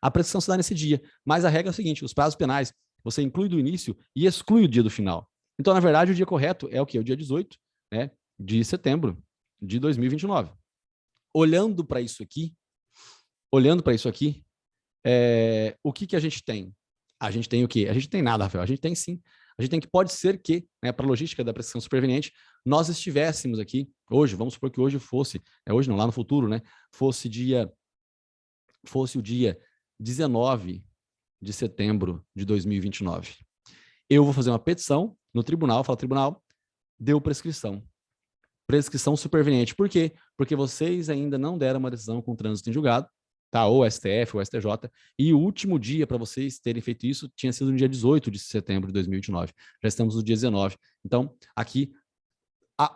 A prescrição se dá nesse dia, mas a regra é a seguinte, os prazos penais, você inclui do início e exclui o dia do final. Então, na verdade, o dia correto é o quê? O dia 18, né, de setembro de 2029. Olhando para isso aqui, o que a gente tem? A gente tem o quê? A gente tem nada, Rafael. A gente tem sim. A gente tem que pode ser que, né, para a logística da prescrição superveniente, nós estivéssemos aqui hoje, vamos supor que hoje fosse, hoje não, lá no futuro, né, fosse o dia 19 de setembro de 2029. Eu vou fazer uma petição no tribunal, falo, tribunal, deu prescrição. Prescrição superveniente. Por quê? Porque vocês ainda não deram uma decisão com trânsito em julgado, tá? Ou STF, ou STJ, e o último dia para vocês terem feito isso tinha sido no dia 18 de setembro de 2029. Já estamos no dia 19. Então, aqui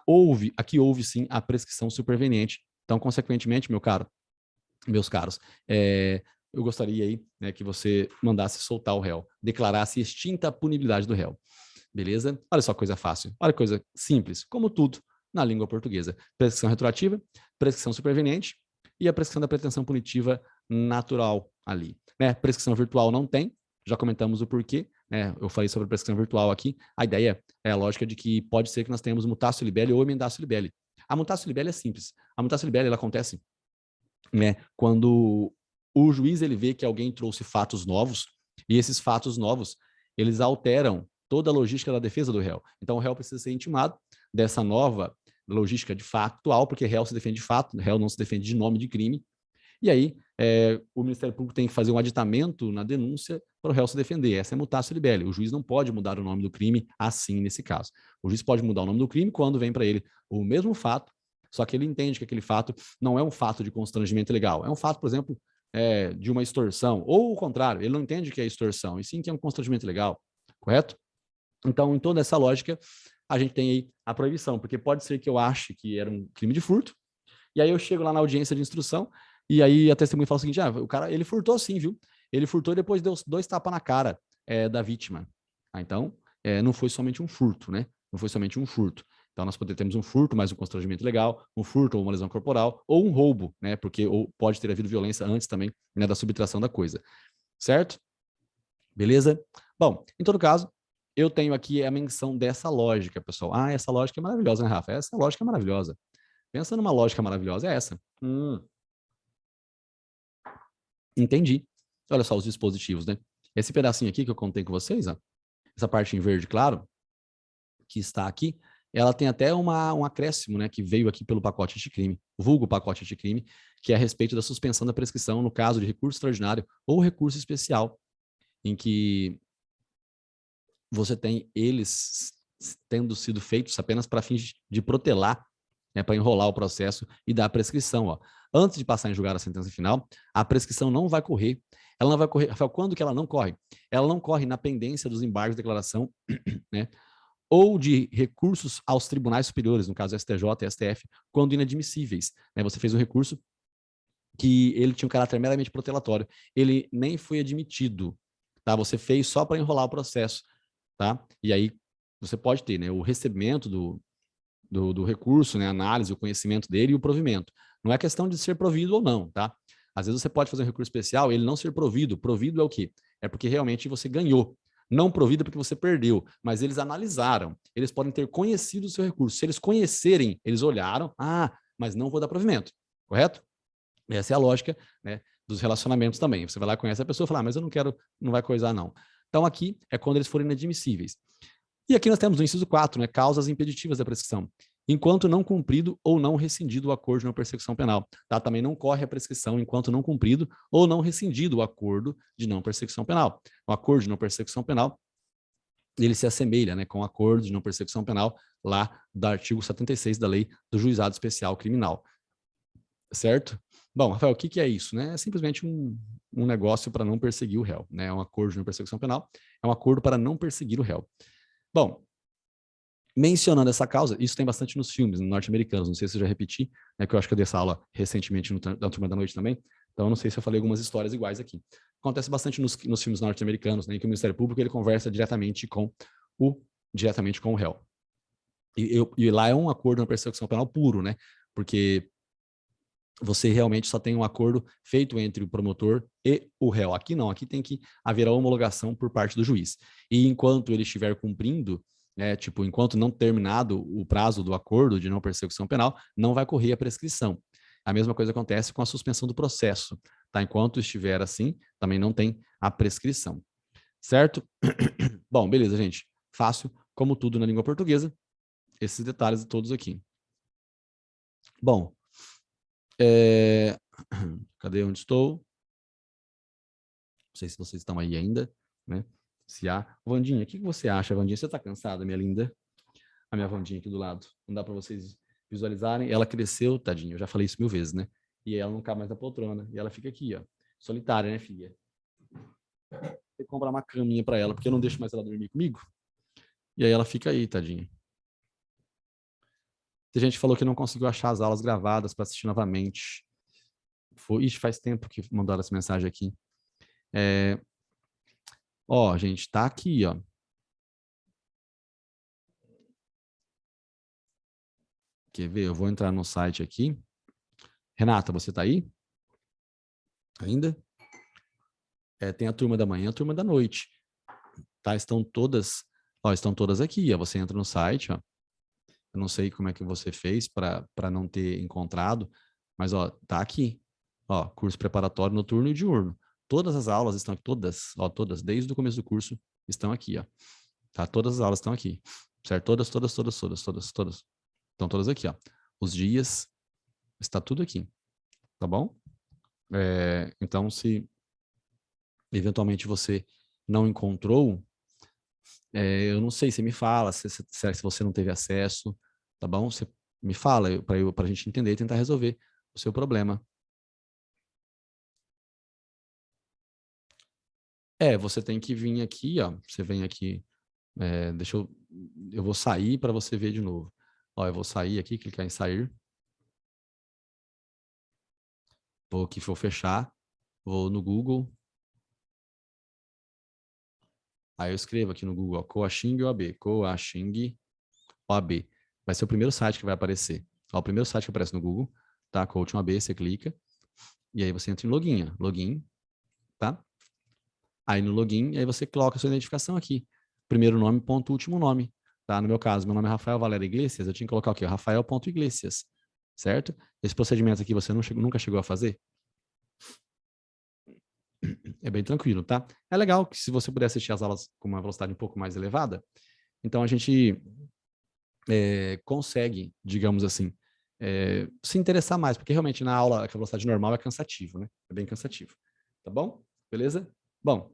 houve sim a prescrição superveniente. Então, consequentemente, meus caros, eu gostaria aí, né, que você mandasse soltar o réu, declarasse extinta a punibilidade do réu. Beleza? Olha só coisa fácil, olha coisa simples, como tudo na língua portuguesa. Prescrição retroativa, prescrição superveniente e a prescrição da pretensão punitiva natural ali. Né? Prescrição virtual não tem, já comentamos o porquê, né? Eu falei sobre a prescrição virtual aqui. A ideia é a lógica de que pode ser que nós tenhamos mutatio libelli ou emendatio libelli. A mutatio libelli é simples. A mutatio libelli ela acontece, né, quando o juiz ele vê que alguém trouxe fatos novos e esses fatos novos eles alteram toda a logística da defesa do réu. Então o réu precisa ser intimado dessa nova logística de factual, porque réu se defende de fato, réu não se defende de nome de crime. E aí o Ministério Público tem que fazer um aditamento na denúncia para o réu se defender. Essa é mutatio libelli. O juiz não pode mudar o nome do crime assim nesse caso. O juiz pode mudar o nome do crime quando vem para ele o mesmo fato, só que ele entende que aquele fato não é um fato de constrangimento legal. É um fato, por exemplo, de uma extorsão. Ou o contrário, ele não entende que é extorsão, e sim que é um constrangimento legal. Correto? Então, em toda essa lógica, a gente tem aí a proibição, porque pode ser que eu ache que era um crime de furto, e aí eu chego lá na audiência de instrução, e aí a testemunha fala o seguinte, o cara, ele furtou sim, viu? Ele furtou e depois deu 2 tapas na cara da vítima. Então, não foi somente um furto, né? Não foi somente um furto. Então, nós temos um furto, mais um constrangimento legal, um furto ou uma lesão corporal, ou um roubo, né? Porque ou pode ter havido violência antes também, né, da subtração da coisa. Certo? Beleza? Bom, em todo caso, eu tenho aqui a menção dessa lógica, pessoal. Essa lógica é maravilhosa, né, Rafa? Essa lógica é maravilhosa. Pensa numa lógica maravilhosa, é essa. Entendi. Olha só os dispositivos, né? Esse pedacinho aqui que eu contei com vocês, ó, essa parte em verde claro, que está aqui, ela tem até um acréscimo, né, que veio aqui pelo pacote anticrime, vulgo pacote anticrime, que é a respeito da suspensão da prescrição no caso de recurso extraordinário ou recurso especial, em que você tem eles tendo sido feitos apenas para fins de protelar, né, para enrolar o processo e dar a prescrição. Ó. Antes de passar em julgar a sentença final, a prescrição não vai correr. Ela não vai correr. Rafael, quando que ela não corre? Ela não corre na pendência dos embargos de declaração, né, ou de recursos aos tribunais superiores, no caso STJ e STF, quando inadmissíveis. Né? Você fez um recurso que ele tinha um caráter meramente protelatório. Ele nem foi admitido. Tá? Você fez só para enrolar o processo. Tá? E aí você pode ter, né, o recebimento do recurso, né, a análise, o conhecimento dele e o provimento. Não é questão de ser provido ou não, tá? Às vezes você pode fazer um recurso especial e ele não ser provido. Provido é o quê? É porque realmente você ganhou. Não provido porque você perdeu, mas eles analisaram. Eles podem ter conhecido o seu recurso. Se eles conhecerem, eles olharam, mas não vou dar provimento. correto? Essa é a lógica, né, dos relacionamentos também. Você vai lá, conhece a pessoa e fala, mas eu não quero, não vai coisar não. Então aqui é quando eles forem inadmissíveis. E aqui nós temos no inciso 4, né, causas impeditivas da prescrição. Enquanto não cumprido ou não rescindido o acordo de não persecução penal. Tá? Também não corre a prescrição enquanto não cumprido ou não rescindido o acordo de não persecução penal. O acordo de não persecução penal, ele se assemelha, né, com o acordo de não persecução penal lá do artigo 76 da lei do Juizado Especial Criminal. Certo? Bom, Rafael, o que é isso? Né? É simplesmente um negócio para não perseguir o réu. Né? É um acordo de não persecução penal, é um acordo para não perseguir o réu. Bom, mencionando essa causa, isso tem bastante nos filmes norte-americanos, não sei se eu já repeti, né, que eu acho que eu dei essa aula recentemente na Turma da Noite também, então eu não sei se eu falei algumas histórias iguais aqui. Acontece bastante nos filmes norte-americanos, né, em que o Ministério Público ele conversa diretamente com o réu. E lá é um acordo de não persecução penal puro, né, porque você realmente só tem um acordo feito entre o promotor e o réu. Aqui não, aqui tem que haver a homologação por parte do juiz. E enquanto ele estiver cumprindo, né, tipo, enquanto não terminado o prazo do acordo de não persecução penal, não vai correr a prescrição. A mesma coisa acontece com a suspensão do processo. Tá? Enquanto estiver assim, também não tem a prescrição. Certo? Bom, beleza, gente. Fácil, como tudo na língua portuguesa. Esses detalhes todos aqui. Bom, cadê onde estou? Não sei se vocês estão aí ainda, né? Se há. Vandinha, o que você acha, Vandinha? Você está cansada, minha linda? A minha Vandinha aqui do lado. Não dá para vocês visualizarem. Ela cresceu, tadinha. Eu já falei isso 1000 vezes, né? E ela não cabe mais na poltrona. E ela fica aqui, ó. Solitária, né, filha? Tem que comprar uma caminha para ela, porque eu não deixo mais ela dormir comigo. E aí ela fica aí, tadinha. Tem gente que falou que não conseguiu achar as aulas gravadas para assistir novamente. Ixi, faz tempo que mandaram essa mensagem aqui. Ó, gente, tá aqui, ó. Quer ver? Eu vou entrar no site aqui. Renata, você tá aí? Ainda? Tem a turma da manhã, a turma da noite. Tá? Estão todas aqui, ó. Você entra no site, ó. Eu não sei como é que você fez para não ter encontrado, mas, ó, tá aqui. Ó, curso preparatório noturno e diurno. Todas as aulas estão aqui, todas, desde o começo do curso, estão aqui, ó. Tá? Todas as aulas estão aqui. Certo? Todas. Estão todas aqui, ó. Os dias, está tudo aqui. Tá bom? Então, se eventualmente você não encontrou, eu não sei, você me fala, se você não teve acesso, tá bom? Você me fala para a gente entender e tentar resolver o seu problema. Você tem que vir aqui, ó. Você vem aqui, eu vou sair para você ver de novo. Ó, eu vou sair aqui, clicar em sair. Vou fechar, vou no Google. Aí eu escrevo aqui no Google, Coaching OAB, Coaching OAB. Vai ser o primeiro site que vai aparecer. Ó, o primeiro site que aparece no Google, tá? Coaching OAB, você clica. E aí você entra em login, ó. Login, tá? Aí no login, aí você coloca a sua identificação aqui. Primeiro nome, ponto, último nome. Tá? No meu caso, meu nome é Rafael Valério Iglesias, eu tinha que colocar o quê? Rafael.iglesias, certo? Esse procedimento aqui você nunca chegou a fazer? É bem tranquilo, tá? É legal que se você puder assistir as aulas com uma velocidade um pouco mais elevada, então a gente consegue, digamos assim, se interessar mais, porque realmente na aula a velocidade normal é cansativo, né? É bem cansativo. Tá bom? Beleza? Bom,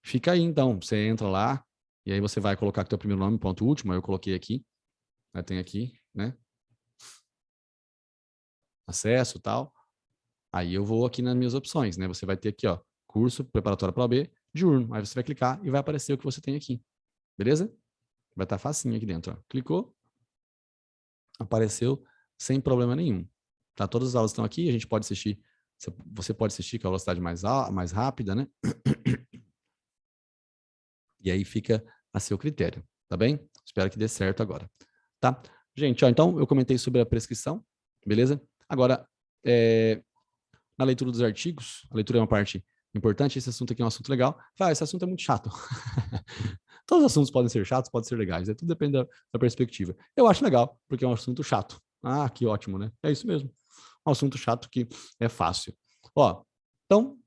fica aí então, você entra lá, e aí você vai colocar o teu primeiro nome, ponto último, eu coloquei aqui, tem aqui, né? Acesso e tal. Aí eu vou aqui nas minhas opções, né? Você vai ter aqui, ó, curso preparatório para OAB, diurno. Aí você vai clicar e vai aparecer o que você tem aqui. Beleza? Vai estar facinho aqui dentro, ó. Clicou, apareceu sem problema nenhum. Tá? Todas as aulas estão aqui, a gente pode assistir, você pode assistir com a velocidade mais rápida, né? E aí fica a seu critério, tá bem? Espero que dê certo agora, tá? Gente, ó, então eu comentei sobre a prescrição, beleza? Agora, na leitura dos artigos, a leitura é uma parte importante, esse assunto aqui é um assunto legal. Esse assunto é muito chato. Todos os assuntos podem ser chatos, podem ser legais, tudo depende da perspectiva. Eu acho legal, porque é um assunto chato. Ah, que ótimo, né? É isso mesmo. um assunto chato que é fácil. Ó, então,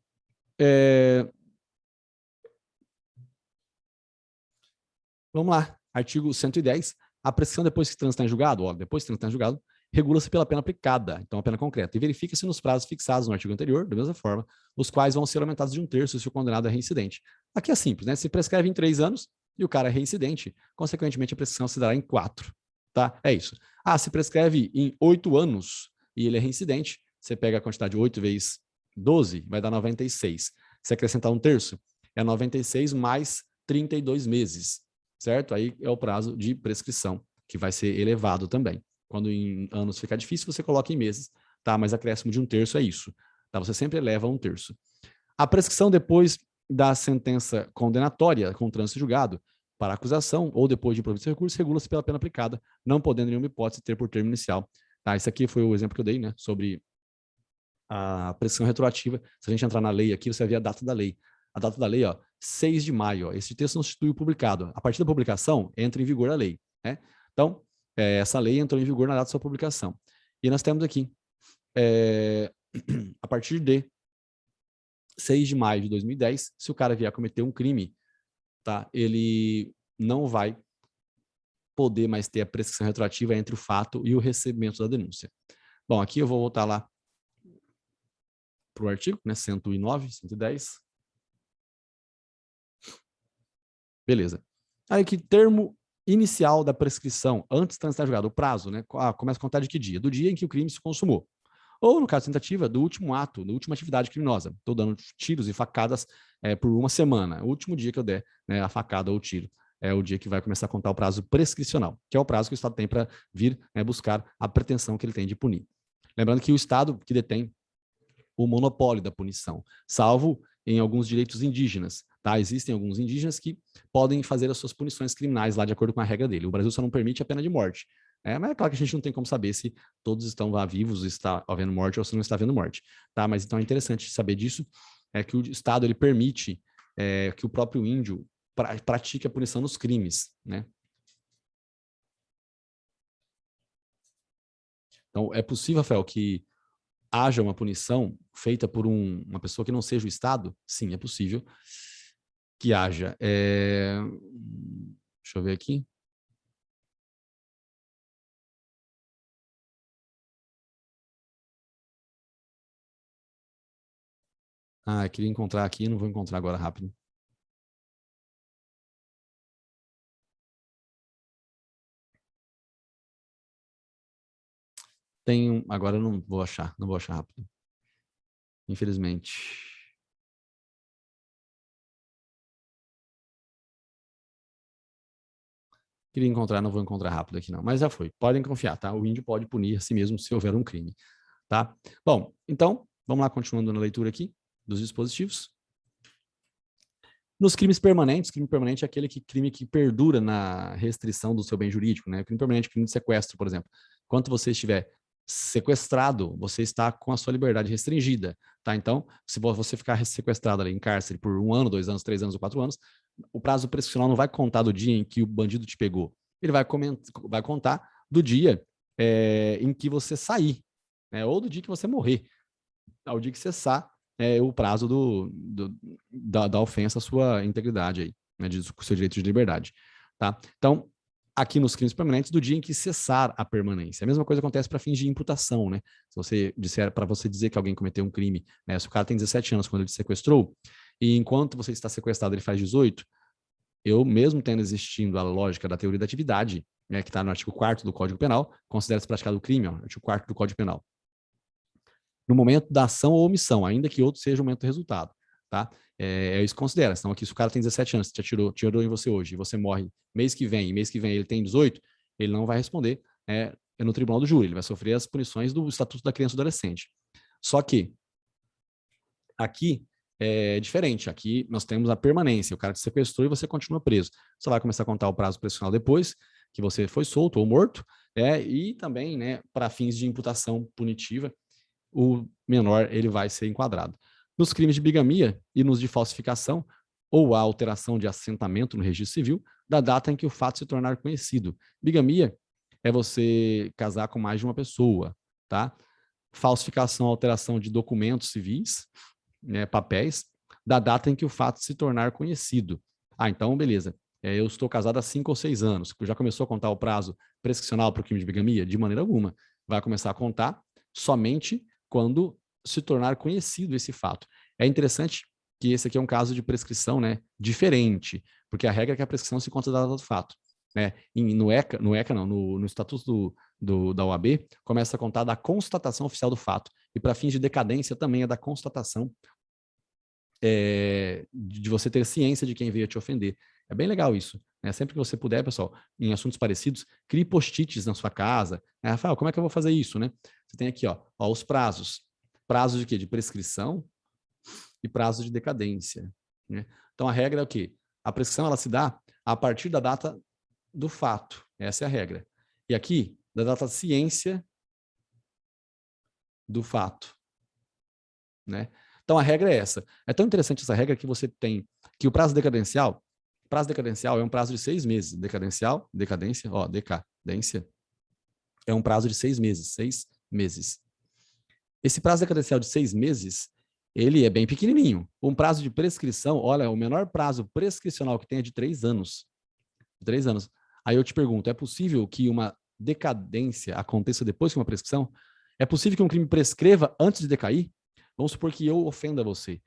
vamos lá. Artigo 110. A prescrição depois que transitar em julgado, ó, depois que transitar em julgado, regula-se pela pena aplicada, então a pena concreta, e verifica-se nos prazos fixados no artigo anterior, da mesma forma, os quais vão ser aumentados de 1/3 se o condenado é reincidente. Aqui é simples, né? Se prescreve em 3 anos e o cara é reincidente, consequentemente a prescrição se dará em 4, tá? É isso. Ah, se prescreve em 8 anos e ele é reincidente, você pega a quantidade de 8 vezes 12, vai dar 96. Se acrescentar 1/3, é 96 mais 32 meses, certo? Aí é o prazo de prescrição, que vai ser elevado também. Quando em anos ficar difícil, você coloca em meses, tá? Mas acréscimo de 1/3 é isso, tá? Você sempre eleva 1/3. A prescrição depois da sentença condenatória com trânsito julgado para acusação ou depois de provido de recurso, regula-se pela pena aplicada, não podendo em nenhuma hipótese ter por termo inicial. Tá? Esse aqui foi o exemplo que eu dei, né? Sobre a prescrição retroativa. Se a gente entrar na lei aqui, você vai ver a data da lei. A data da lei, ó, 6 de maio. Ó, esse texto não constitui o publicado. A partir da publicação, entra em vigor a lei. Né? Então, essa lei entrou em vigor na data da sua publicação. E nós temos aqui, a partir de 6 de maio de 2010, se o cara vier cometer um crime, tá, ele não vai poder mais ter a prescrição retroativa entre o fato e o recebimento da denúncia. Bom, aqui eu vou voltar lá para o artigo, né, 109, 110. Beleza. Aí que termo inicial da prescrição, antes de transitar julgado, o prazo, né? Começa a contar de que dia? Do dia em que o crime se consumou. Ou, no caso de tentativa, do último ato, da última atividade criminosa. Estou dando tiros e facadas por uma semana. O último dia que eu der, né, a facada ou o tiro é o dia que vai começar a contar o prazo prescricional, que é o prazo que o Estado tem para vir, né, buscar a pretensão que ele tem de punir. Lembrando que o Estado que detém o monopólio da punição, salvo em alguns direitos indígenas. Tá? Existem alguns indígenas que podem fazer as suas punições criminais lá de acordo com a regra dele. O Brasil só não permite a pena de morte. Mas é claro que a gente não tem como saber se todos estão lá vivos, está havendo morte ou se não está havendo morte. Tá? Mas então é interessante saber disso, que o Estado ele permite que o próprio índio pratique a punição nos crimes. Né? Então é possível, Rafael, que haja uma punição feita por uma pessoa que não seja o Estado? Sim, é possível que haja. Deixa eu ver aqui. Eu queria encontrar aqui, não vou encontrar agora rápido. Agora eu não vou achar rápido. Infelizmente. Queria encontrar, não vou encontrar rápido aqui não, mas já foi. Podem confiar, tá? O índio pode punir a si mesmo se houver um crime, tá? Bom, então, vamos lá, continuando na leitura aqui dos dispositivos. Nos crimes permanentes, crime permanente é aquele crime que perdura na restrição do seu bem jurídico, né? Crime permanente, crime de sequestro, por exemplo. Enquanto você estiver sequestrado, você está com a sua liberdade restringida, tá? Então, se você ficar sequestrado ali em cárcere por 1 ano, 2 anos, 3 anos ou 4 anos, o prazo prescricional não vai contar do dia em que o bandido te pegou. Ele vai contar do dia em que você sair, né? Ou do dia que você morrer. Ao dia que cessar o prazo da ofensa à sua integridade, aí, né? Do seu direito de liberdade. Tá? Então, aqui nos crimes permanentes, do dia em que cessar a permanência. A mesma coisa acontece para fins de imputação, né? Se você disser, para você dizer que alguém cometeu um crime, né? Se o cara tem 17 anos quando ele te sequestrou, e enquanto você está sequestrado ele faz 18, eu mesmo tendo existindo a lógica da teoria da atividade, né, que está no artigo 4º do Código Penal, considera-se praticado o crime, ó, artigo 4º do Código Penal. No momento da ação ou omissão, ainda que outro seja o momento do resultado, tá? Isso considera. Então, aqui, se o cara tem 17 anos, tirou em você hoje, e você morre mês que vem ele tem 18, ele não vai responder no tribunal do júri, ele vai sofrer as punições do Estatuto da Criança e do Adolescente. Só que, aqui, é diferente. Aqui, nós temos a permanência. O cara te sequestrou e você continua preso. Você vai começar a contar o prazo prescricional depois que você foi solto ou morto, e também, né, para fins de imputação punitiva, o menor ele vai ser enquadrado. Nos crimes de bigamia e nos de falsificação ou a alteração de assentamento no registro civil, da data em que o fato se tornar conhecido. Bigamia é você casar com mais de uma pessoa, tá? falsificação, alteração de documentos civis, né, papéis, da data em que o fato se tornar conhecido. Então, beleza. Eu estou casado há 5 ou 6 anos. Já começou a contar o prazo prescricional para o crime de bigamia? De maneira alguma. Vai começar a contar somente quando se tornar conhecido esse fato. É interessante que esse aqui é um caso de prescrição, né, diferente, porque a regra é que a prescrição se conta da data do fato. Né? No Estatuto da OAB, começa a contar da constatação oficial do fato. E para fins de decadência também é da constatação de você ter ciência de quem veio te ofender. É bem legal isso. Né? Sempre que você puder, pessoal, em assuntos parecidos, crie post-its na sua casa. Rafael, como é que eu vou fazer isso? Né? Você tem aqui os prazos. Prazos de quê? De prescrição e prazo de decadência. Né? Então, a regra é o quê? A prescrição ela se dá a partir da data do fato. Essa é a regra. E aqui, da data de ciência do fato. Né? Então, a regra é essa. É tão interessante essa regra que você tem que o prazo decadencial é um prazo de 6 meses. Decadência, é um prazo de 6 meses. 6 meses. Esse prazo decadencial de 6 meses, ele é bem pequenininho. Um prazo de prescrição, olha, o menor prazo prescricional que tem é de 3 anos. 3 anos. Aí eu te pergunto, é possível que uma decadência aconteça depois que uma prescrição? É possível que um crime prescreva antes de decair? Vamos supor que eu ofenda você.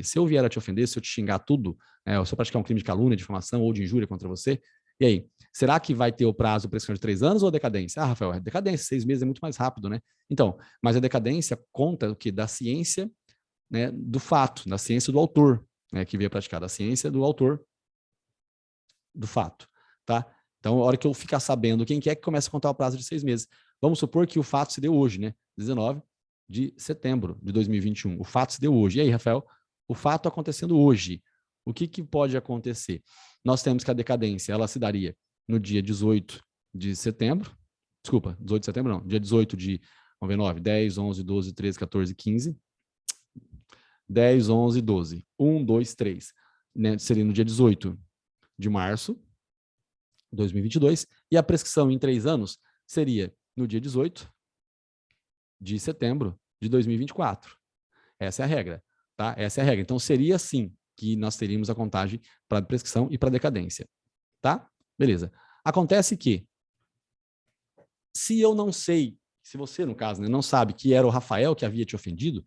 Se eu vier a te ofender, se eu te xingar tudo, se eu praticar um crime de calúnia, difamação ou de injúria contra você, e aí? Será que vai ter o prazo prescrição de 3 anos ou decadência? Rafael, a decadência, 6 meses é muito mais rápido, né? Então, mas a decadência conta o quê? Da ciência, né, do fato, da ciência do autor, né, que veio praticar, da ciência do autor do fato, tá? Então, a hora que eu ficar sabendo quem que é que começa a contar o prazo de 6 meses. Vamos supor que o fato se deu hoje, né? 19 de setembro de 2021. O fato se deu hoje. E aí, Rafael, o fato acontecendo hoje, o que pode acontecer? Nós temos que a decadência, ela se daria no dia 18 de setembro, desculpa, 18 de setembro não, dia 18 de, vamos ver, 9, 10, 11, 12, 13, 14, 15, 10, 11, 12, 1, 2, 3, né? Seria no dia 18 de março de 2022, e a prescrição em 3 anos seria no dia 18 de setembro de 2024. Essa é a regra, tá? Essa é a regra. Então, seria assim que nós teríamos a contagem para prescrição e para decadência, tá? Beleza. Acontece que, se eu não sei, se você, no caso, né, não sabe que era o Rafael que havia te ofendido,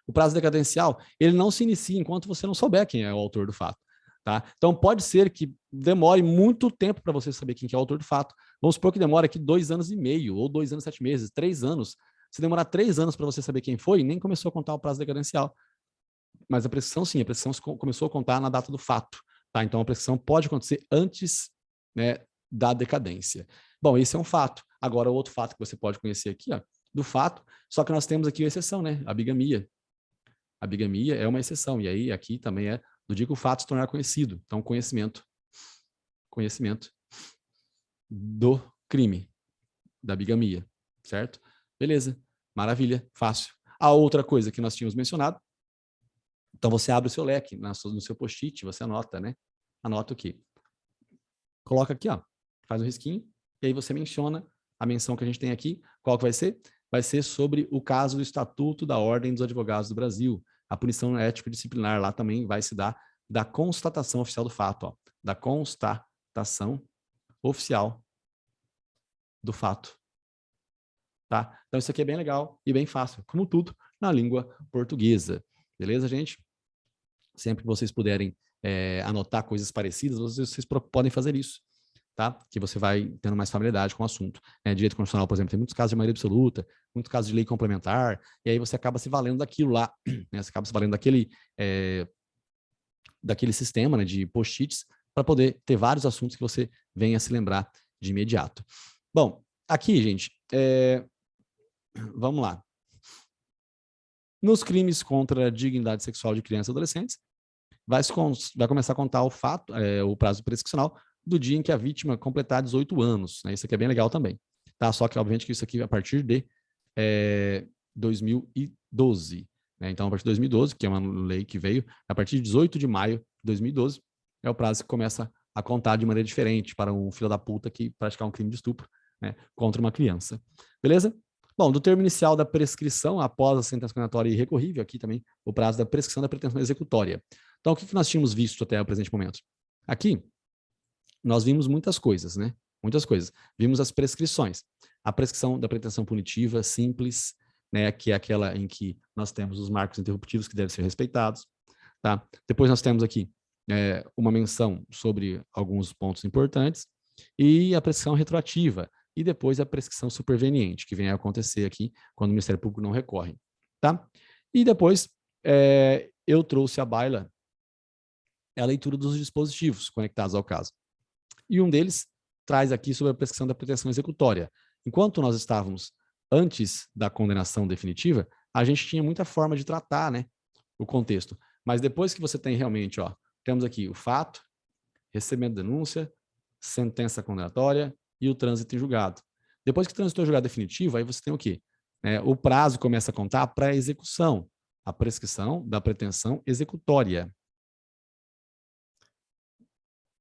o prazo decadencial, ele não se inicia enquanto você não souber quem é o autor do fato. Tá? Então, pode ser que demore muito tempo para você saber quem que é o autor do fato. Vamos supor que demora aqui 2 anos e meio, ou 2 anos e 7 meses, 3 anos. Se demorar 3 anos para você saber quem foi, nem começou a contar o prazo decadencial. Mas a prescrição, sim, a prescrição começou a contar na data do fato. Tá? Então, a prescrição pode acontecer antes, né, da decadência. Bom, esse é um fato. Agora, o outro fato que você pode conhecer aqui, do fato, só que nós temos aqui a exceção, né? A bigamia. A bigamia é uma exceção, e aí aqui também é do dia que o fato se tornar conhecido. Então, conhecimento do crime, da bigamia, certo? Beleza, maravilha, fácil. A outra coisa que nós tínhamos mencionado, então você abre o seu leque, no seu post-it, você anota, né? Anota o quê? Coloca aqui, faz um risquinho, e aí você menciona a menção que a gente tem aqui. Qual que vai ser? Vai ser sobre o caso do Estatuto da Ordem dos Advogados do Brasil. A punição ético-disciplinar lá também vai se dar da constatação oficial do fato, da constatação oficial do fato. Tá? Então, isso aqui é bem legal e bem fácil, como tudo, na língua portuguesa. Beleza, gente? Sempre que vocês puderem anotar coisas parecidas, vocês podem fazer isso. Tá? Que você vai tendo mais familiaridade com o assunto. Direito constitucional, por exemplo, tem muitos casos de maioria absoluta, muitos casos de lei complementar, e aí você acaba se valendo daquilo lá, né? Você acaba se valendo daquele sistema, né, de post-its, para poder ter vários assuntos que você venha a se lembrar de imediato. Bom, aqui, gente, vamos lá. Nos crimes contra a dignidade sexual de crianças e adolescentes, vai começar a contar o fato, o prazo prescricional, do dia em que a vítima completar 18 anos. Né? Isso aqui é bem legal também. Tá? Só que, obviamente, que isso aqui é a partir de 2012. Né? Então, a partir de 2012, que é uma lei que veio, a partir de 18 de maio de 2012, é o prazo que começa a contar de maneira diferente para um filho da puta que praticar um crime de estupro, né, contra uma criança. Beleza? Bom, do termo inicial da prescrição, após a sentença condenatória irrecorrível, aqui também o prazo da prescrição da pretensão executória. Então, o que nós tínhamos visto até o presente momento? Aqui, nós vimos muitas coisas, né? Muitas coisas. Vimos as prescrições. A prescrição da pretensão punitiva simples, né? Que é aquela em que nós temos os marcos interruptivos que devem ser respeitados, tá? Depois nós temos aqui uma menção sobre alguns pontos importantes e a prescrição retroativa e depois a prescrição superveniente, que vem a acontecer aqui quando o Ministério Público não recorre, tá? E depois eu trouxe à baila a leitura dos dispositivos conectados ao caso. E um deles traz aqui sobre a prescrição da pretensão executória. Enquanto nós estávamos antes da condenação definitiva, a gente tinha muita forma de tratar, né, o contexto. Mas depois que você tem realmente, ó, temos aqui o fato, recebimento de denúncia, sentença condenatória e o trânsito em julgado. Depois que transitou em julgado definitivo, aí você tem o quê? O prazo começa a contar para a execução, a prescrição da pretensão executória.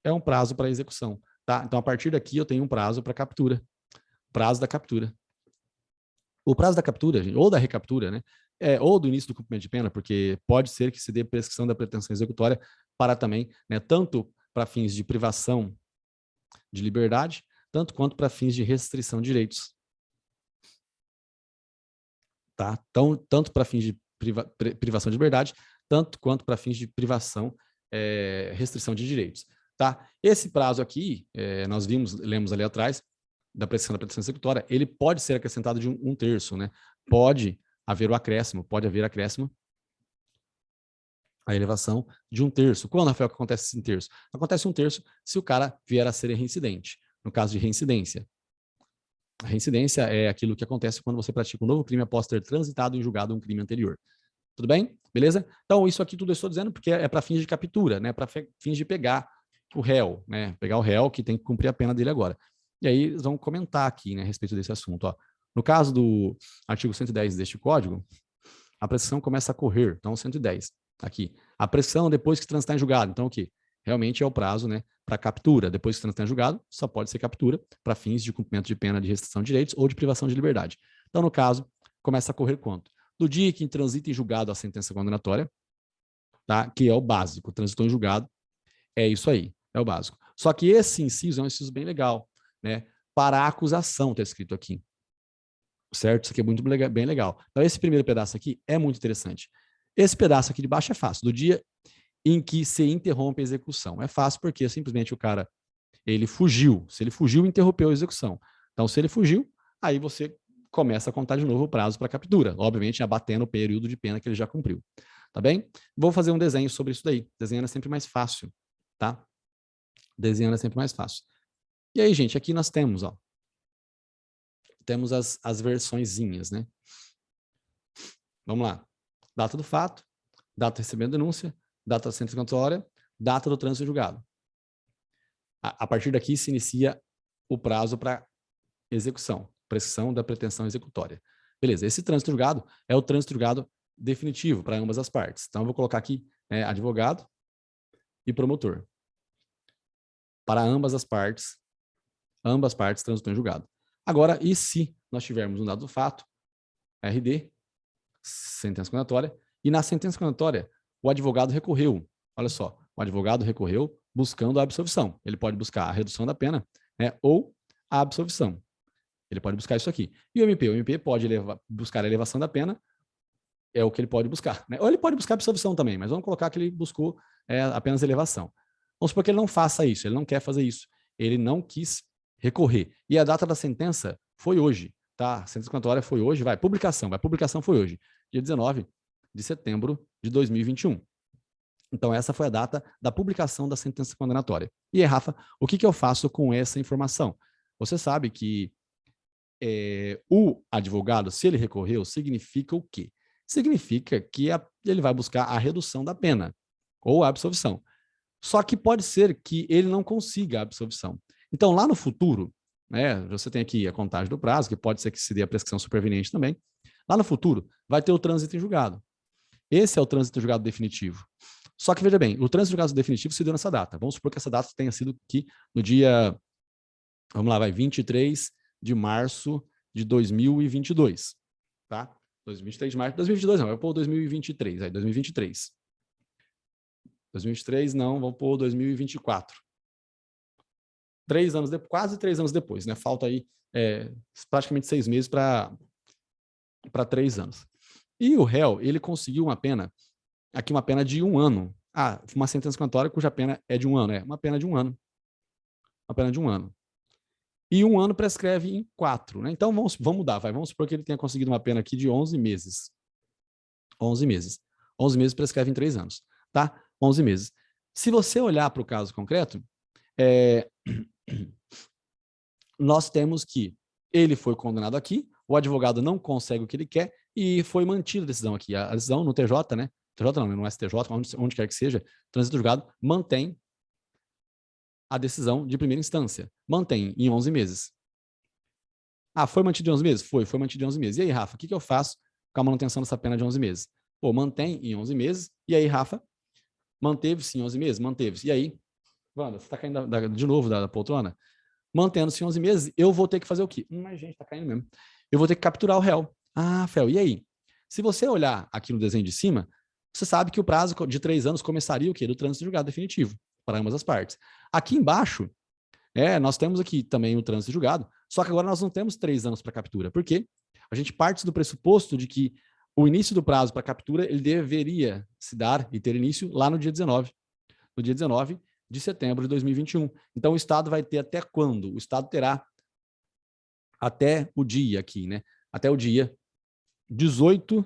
É um prazo para execução, tá? Então, a partir daqui, eu tenho um prazo para captura. Prazo da captura. O prazo da captura, gente, ou da recaptura, né? Ou do início do cumprimento de pena, porque pode ser que se dê prescrição da pretensão executória para também, né, tanto para fins de privação de liberdade, tanto quanto para fins de restrição de direitos. Tá? Então, tanto para fins de privação de liberdade, tanto quanto para fins de privação, restrição de direitos. Tá? Esse prazo aqui, nós lemos ali atrás, da prescrição da pretensão executória, ele pode ser acrescentado de um terço, né? Pode haver o acréscimo, a elevação de um terço. Quando, Rafael, que acontece esse terço? Acontece um terço se o cara vier a ser reincidente, no caso de reincidência. A reincidência é aquilo que acontece quando você pratica um novo crime após ter transitado em julgado um crime anterior. Tudo bem? Beleza? Então, isso aqui tudo eu estou dizendo porque é para fins de captura, né? Para fins de pegar o réu, né? Pegar o réu que tem que cumprir a pena dele agora. E aí, eles vão comentar aqui, né, a respeito desse assunto. Ó. No caso do artigo 110 deste código, a prescrição começa a correr, então 110, aqui. A prescrição depois que transitar em julgado, então o quê? Realmente é o prazo, né, para captura. Depois que transitar em julgado, só pode ser captura para fins de cumprimento de pena de restrição de direitos ou de privação de liberdade. Então, no caso, começa a correr quanto? Do dia que transita em julgado a sentença condenatória, tá? Que é o básico, transitou em julgado, é isso aí, é o básico. Só que esse inciso é um inciso bem legal, né? Para a acusação, está escrito aqui. Certo? Isso aqui é muito bem legal. Então, esse primeiro pedaço aqui é muito interessante. Esse pedaço aqui de baixo é fácil. Do dia em que se interrompe a execução. É fácil porque simplesmente o cara, ele fugiu. Se ele fugiu, interrompeu a execução. Então, se ele fugiu, aí você começa a contar de novo o prazo para captura. Obviamente, abatendo o período de pena que ele já cumpriu. Tá bem? Vou fazer um desenho sobre isso daí. Desenhando é sempre mais fácil, tá? Desenhando é sempre mais fácil. E aí, gente, aqui nós temos, ó, temos as versõezinhas, né? Vamos lá. Data do fato, data de recebimento de denúncia, data da sentença condenatória, data do trânsito em julgado. A partir daqui se inicia o prazo para execução, prescrição da pretensão executória. Beleza, esse trânsito em julgado é o trânsito em julgado definitivo para ambas as partes. Então, eu vou colocar aqui advogado e promotor. Para ambas partes transitam em julgado. Agora, e se nós tivermos um dado do fato, RD, sentença condenatória, e na sentença condenatória, o advogado recorreu. Olha só, o advogado recorreu buscando a absolvição. Ele pode buscar a redução da pena, né, ou a absolvição. Ele pode buscar isso aqui. E o MP pode buscar a elevação da pena, é o que ele pode buscar. Né? Ou ele pode buscar a absolvição também, mas vamos colocar que ele buscou apenas elevação. Vamos supor que ele não faça isso, ele não quer fazer isso. Ele não quis recorrer. E a data da sentença foi hoje, tá? A sentença condenatória foi hoje, a publicação foi hoje, dia 19 de setembro de 2021. Então, essa foi a data da publicação da sentença condenatória. E aí, Rafa, o que eu faço com essa informação? Você sabe que o advogado, se ele recorreu, significa o quê? Significa que ele vai buscar a redução da pena ou a absolvição. Só que pode ser que ele não consiga a absolvição. Então, lá no futuro, né, você tem aqui a contagem do prazo, que pode ser que se dê a prescrição superveniente também. Lá no futuro, vai ter o trânsito em julgado. Esse é o trânsito em julgado definitivo. Só que, veja bem, o trânsito em julgado definitivo se deu nessa data. Vamos supor que essa data tenha sido aqui no dia, vamos lá, 23 de março de 2022, tá? 23 de março, 2022 não, eu vou pôr 2023, aí 2023. 2023 não, vamos pôr 2024. 3 anos depois, quase 3 anos depois, né? Falta aí praticamente 6 meses para 3 anos. E o réu, ele conseguiu uma pena, aqui uma pena de 1 ano. Ah, uma sentença condenatória cuja pena é de 1 ano, uma pena de 1 ano. Uma pena de 1 ano. E 1 ano prescreve em 4, né? Então vamos mudar, vamos supor que ele tenha conseguido uma pena aqui de 11 meses. 11 meses. 11 meses prescreve em 3 anos, tá? 11 meses. Se você olhar para o caso concreto, nós temos que ele foi condenado aqui, o advogado não consegue o que ele quer e foi mantida a decisão aqui. A decisão no TJ, né? TJ não, no STJ, onde quer que seja, trânsito julgado, mantém a decisão de primeira instância. Mantém em 11 meses. Ah, foi mantido em 11 meses? Foi mantido em 11 meses. E aí, Rafa, o que eu faço com a manutenção dessa pena de 11 meses? Pô, mantém em 11 meses. E aí, Rafa, manteve-se em 11 meses? Manteve-se. E aí, Wanda, você está caindo de novo da poltrona? Mantendo-se em 11 meses, eu vou ter que fazer o quê? Mas, gente, tá caindo mesmo. Eu vou ter que capturar o réu. Ah, Fel, e aí? Se você olhar aqui no desenho de cima, você sabe que o prazo de 3 anos começaria o quê? Do trânsito julgado definitivo, para ambas as partes. Aqui embaixo, nós temos aqui também o trânsito julgado, só que agora nós não temos 3 anos para captura. Por quê? A gente parte do pressuposto de que o início do prazo para captura, ele deveria se dar e ter início lá no dia 19. No dia 19 de setembro de 2021. Então, o Estado vai ter até quando? O Estado terá até o dia aqui, né? Até o dia 18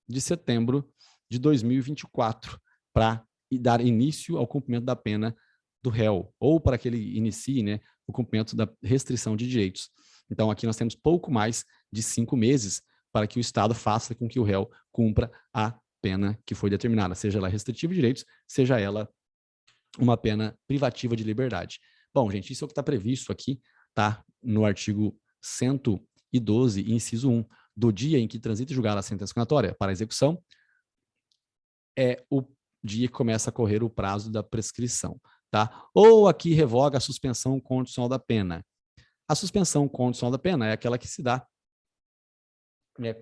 de setembro de 2024 para dar início ao cumprimento da pena do réu, ou para que ele inicie, né, o cumprimento da restrição de direitos. Então, aqui nós temos pouco mais de 5 meses para que o Estado faça com que o réu cumpra a pena que foi determinada, seja ela restritiva de direitos, seja ela uma pena privativa de liberdade. Bom, gente, isso é o que está previsto aqui, tá? No artigo 112, inciso 1, do dia em que transita e julgar a sentença condenatória para execução, é o dia que começa a correr o prazo da prescrição, tá? Ou aqui revoga a suspensão condicional da pena. A suspensão condicional da pena é aquela que se dá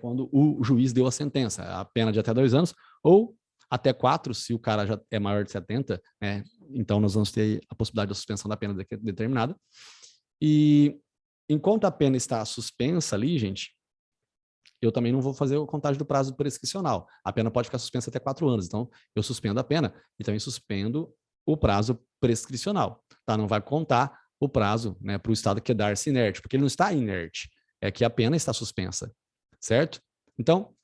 quando o juiz deu a sentença, a pena de até 2 anos, ou até 4, se o cara já é maior de 70, né? Então nós vamos ter a possibilidade da suspensão da pena determinada. E enquanto a pena está suspensa ali, gente, eu também não vou fazer a contagem do prazo prescricional. A pena pode ficar suspensa até 4 anos. Então, eu suspendo a pena e também suspendo o prazo prescricional. Tá? Não vai contar o prazo, né, para o Estado quedar-se inerte, porque ele não está inerte. É que a pena está suspensa, certo? Então,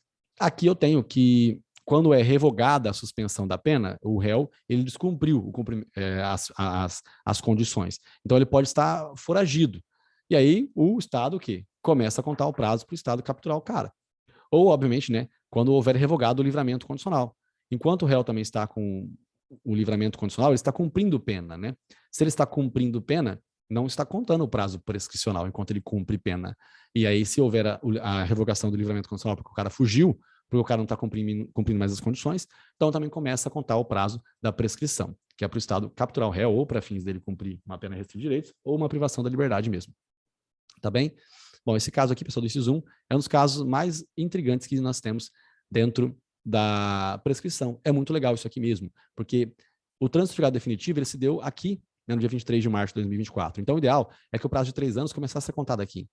aqui eu tenho que, quando é revogada a suspensão da pena, o réu, ele descumpriu as condições. Então, ele pode estar foragido. E aí, o Estado, o quê? Começa a contar o prazo para o Estado capturar o cara. Ou, obviamente, né, quando houver revogado o livramento condicional. Enquanto o réu também está com o livramento condicional, ele está cumprindo pena, né? Se ele está cumprindo pena, não está contando o prazo prescricional enquanto ele cumpre pena. E aí, se houver a revogação do livramento condicional porque o cara fugiu, porque o cara não está cumprindo mais as condições, então também começa a contar o prazo da prescrição, que é para o Estado capturar o réu ou para fins dele cumprir uma pena restritiva de direitos ou uma privação da liberdade mesmo. Tá bem? Bom, esse caso aqui, pessoal, do inciso 1, é um dos casos mais intrigantes que nós temos dentro da prescrição. É muito legal isso aqui mesmo, porque o trânsito julgado definitivo, ele se deu aqui, né, no dia 23 de março de 2024. Então, o ideal é que o prazo de 3 anos começasse a ser contado aqui.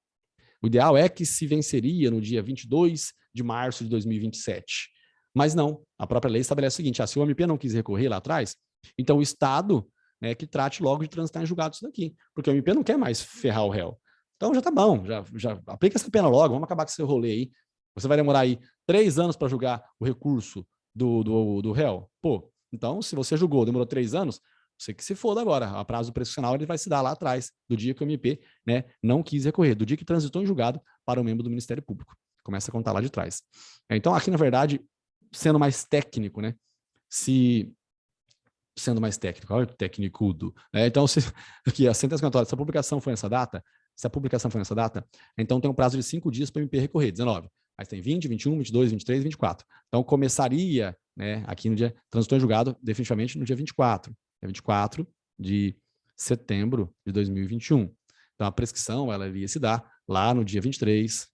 O ideal é que se venceria no dia 22 de março de 2027. Mas não, a própria lei estabelece o seguinte, se o MP não quis recorrer lá atrás, então o Estado, né, que trate logo de transitar em julgado isso daqui, porque o MP não quer mais ferrar o réu. Então já tá bom, já aplica essa pena logo, vamos acabar com esse rolê aí. Você vai demorar aí 3 anos para julgar o recurso do réu? Pô, então se você julgou, demorou 3 anos, você que se foda agora. A prazo prescricional ele vai se dar lá atrás, do dia que o MP, né, não quis recorrer, do dia que transitou em julgado para o membro do Ministério Público. Começa a contar lá de trás. Então aqui, na verdade, sendo mais técnico, né, sendo mais técnico, olha o tecnicudo. Então, aqui, a sentença condenatória, se a publicação foi nessa data, então tem um prazo de 5 dias para o MP recorrer, 19. Mas tem 20, 21, 22, 23, 24. Então começaria, né, aqui no dia, transitou em julgado definitivamente no dia 24. É 24 de setembro de 2021. Então a prescrição, ela iria se dar lá no dia 23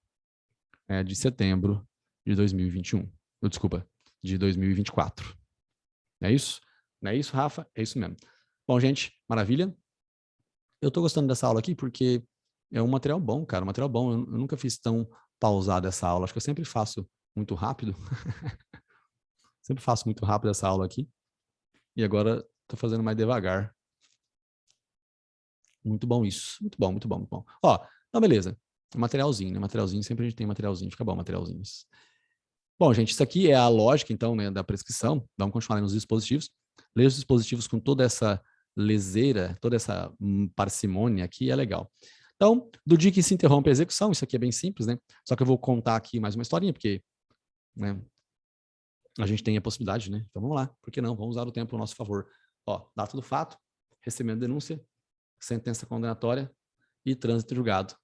de setembro de 2021. Desculpa, de 2024. Não é isso? Não é isso, Rafa? É isso mesmo. Bom, gente, maravilha. Eu tô gostando dessa aula aqui porque é um material bom, cara, um material bom. Eu nunca fiz tão pausada essa aula. Acho que eu sempre faço muito rápido. Sempre faço muito rápido essa aula aqui. E agora tô fazendo mais devagar. Muito bom isso. Muito bom, muito bom, muito bom. Ó, então beleza. Materialzinho, né? Materialzinho, sempre a gente tem materialzinho. Fica bom, materialzinhos. Bom, gente, isso aqui é a lógica, então, né, da prescrição. Vamos continuar nos dispositivos. Ler os dispositivos com toda essa leseira, toda essa parcimônia aqui é legal. Então, do dia que se interrompe a execução, isso aqui é bem simples, né? Só que eu vou contar aqui mais uma historinha, porque, né, a gente tem a possibilidade, né? Então vamos lá, por que não? Vamos usar o tempo ao nosso favor. Ó, data do fato, recebimento de denúncia, sentença condenatória e trânsito julgado.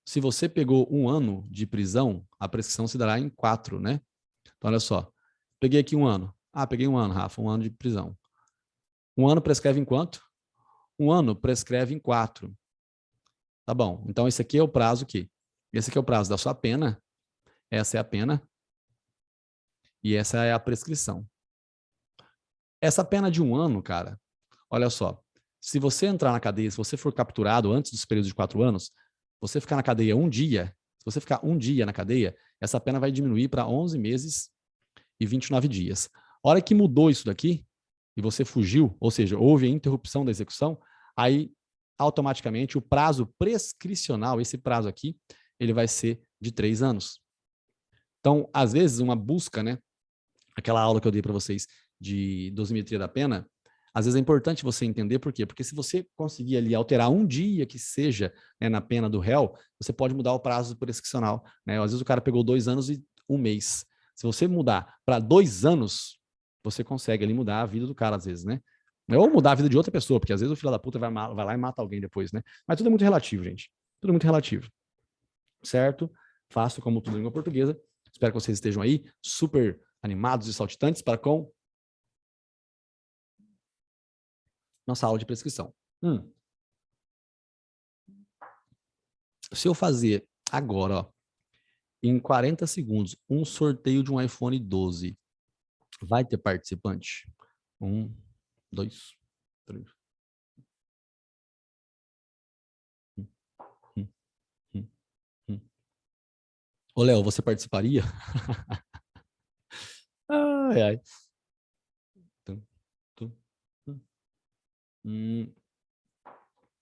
Se você pegou 1 ano de prisão, a prescrição se dará em 4, né? Então, olha só. Peguei aqui 1 ano. Ah, peguei 1 ano, Rafa, 1 ano de prisão. 1 ano prescreve em quanto? 1 ano prescreve em 4. Tá bom. Então, esse aqui é o prazo aqui. Esse aqui é o prazo da sua pena. Essa é a pena. E essa é a prescrição. Essa pena de 1 ano, cara, olha só. Se você entrar na cadeia, se você for capturado antes dos períodos de 4 anos, você ficar na cadeia 1 dia, se você ficar 1 dia na cadeia, essa pena vai diminuir para 11 meses e 29 dias. A hora que mudou isso daqui, e você fugiu, ou seja, houve a interrupção da execução, aí automaticamente o prazo prescricional, esse prazo aqui, ele vai ser de 3 anos. Então, às vezes, uma busca, né? Aquela aula que eu dei para vocês de dosimetria da pena, às vezes é importante você entender por quê? Porque se você conseguir ali alterar 1 dia que seja, né, na pena do réu, você pode mudar o prazo prescricional, né? Às vezes o cara pegou 2 anos e 1 mês. Se você mudar para 2 anos, você consegue ali mudar a vida do cara, às vezes, né? Ou mudar a vida de outra pessoa, porque às vezes o filho da puta vai lá e mata alguém depois, né? Mas tudo é muito relativo, gente. Tudo é muito relativo. Certo? Faço como tudo em língua portuguesa. Espero que vocês estejam aí super animados e saltitantes para com nossa aula de prescrição. Se eu fazer agora, ó, em 40 segundos, um sorteio de um iPhone 12, vai ter participante? 1, 2, 3. Ô, Léo, você participaria? Ai, ai.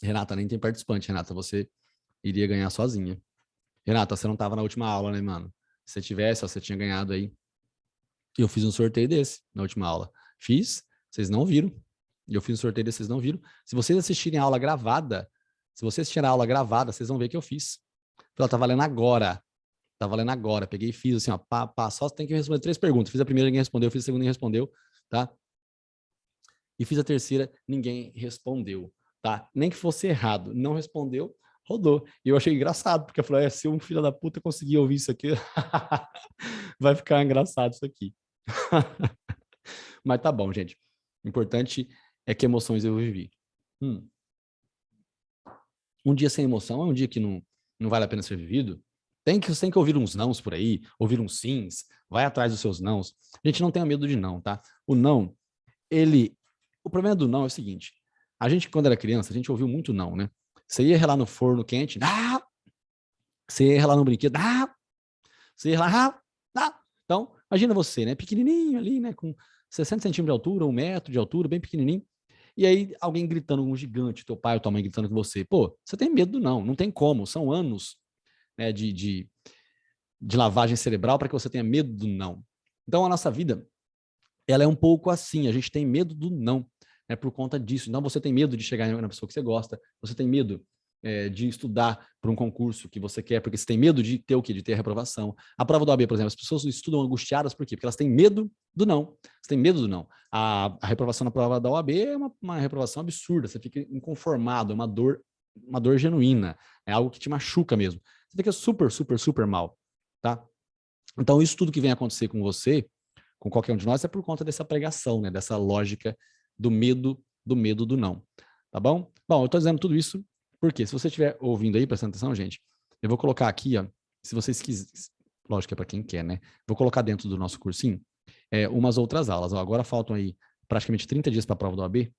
Renata, nem tem participante, Renata. Você iria ganhar sozinha. Renata, você não estava na última aula, né, mano? Se você tivesse, ó, você tinha ganhado aí. E eu fiz um sorteio desse na última aula. Fiz, vocês não viram. E eu fiz um sorteio desse, vocês não viram. Se vocês assistirem a aula gravada, se vocês assistirem a aula gravada, vocês vão ver que eu fiz. Ela tá valendo agora. Tá valendo agora. Peguei e fiz assim, ó, pá, pá, só tem que responder 3 perguntas. Fiz a primeira, ninguém respondeu. Fiz a segunda, ninguém respondeu, tá? E fiz a terceira, ninguém respondeu, tá? Nem que fosse errado, não respondeu, rodou. E eu achei engraçado, porque eu falei, se um filho da puta conseguir ouvir isso aqui, vai ficar engraçado isso aqui. Mas tá bom, gente. O importante é que emoções eu vivi. Um dia sem emoção é um dia que não vale a pena ser vivido. Você tem que ouvir uns nãos por aí, ouvir uns sims, vai atrás dos seus nãos. A gente não tenha medo de não, tá? O não, o problema do não é o seguinte, a gente, quando era criança, a gente ouviu muito não, né? Você ia relar no forno quente, ah! Você ia relar no brinquedo, ah! Você ia relar, ah! Então, imagina você, né? Pequenininho ali, né? Com 60 centímetros de altura, 1 metro de altura, bem pequenininho. E aí, alguém gritando, um gigante, teu pai ou tua mãe gritando com você. Pô, você tem medo do não tem como. São anos, né, de lavagem cerebral para que você tenha medo do não. Então, a nossa vida, ela é um pouco assim. A gente tem medo do não, né, por conta disso. Então, você tem medo de chegar na pessoa que você gosta. Você tem medo de estudar para um concurso que você quer, porque você tem medo de ter o quê? De ter a reprovação. A prova da OAB, por exemplo, as pessoas estudam angustiadas por quê? Porque elas têm medo do não. Você tem medo do não. A reprovação na prova da OAB é uma reprovação absurda, você fica inconformado, é uma dor genuína, é algo que te machuca mesmo. Você fica super, super, super mal, tá? Então, isso tudo que vem acontecer com você, com qualquer um de nós, é por conta dessa pregação, né? Dessa lógica do medo do não. Tá bom? Bom, eu tô dizendo tudo isso porque, se você estiver ouvindo aí, prestando atenção, gente, Eu vou colocar aqui, ó, se vocês quiserem, lógico que é para quem quer, né? Vou colocar dentro do nosso cursinho umas outras aulas. Ó, agora faltam aí praticamente 30 dias para a prova da OAB.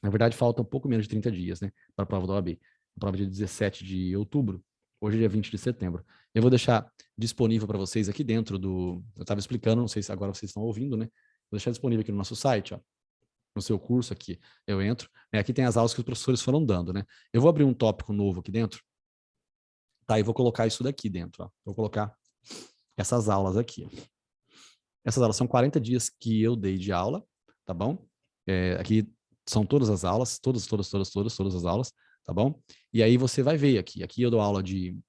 Na verdade, falta um pouco menos de 30 dias, né? Para a prova da OAB. A prova é dia 17 de outubro. Hoje é dia 20 de setembro. Eu vou deixar disponível para vocês aqui dentro do... Eu estava explicando, não sei se agora vocês estão ouvindo, né? Vou deixar disponível aqui no nosso site, ó. No seu curso aqui, eu entro. Aqui tem as aulas que os professores foram dando, né? Eu vou abrir um tópico novo aqui dentro. Tá, e vou colocar isso daqui dentro, ó. Vou colocar essas aulas aqui. Essas aulas são 40 dias que eu dei de aula, tá bom? Aqui são todas as aulas, todas as aulas, tá bom? E aí você vai ver aqui. Aqui eu dou aula de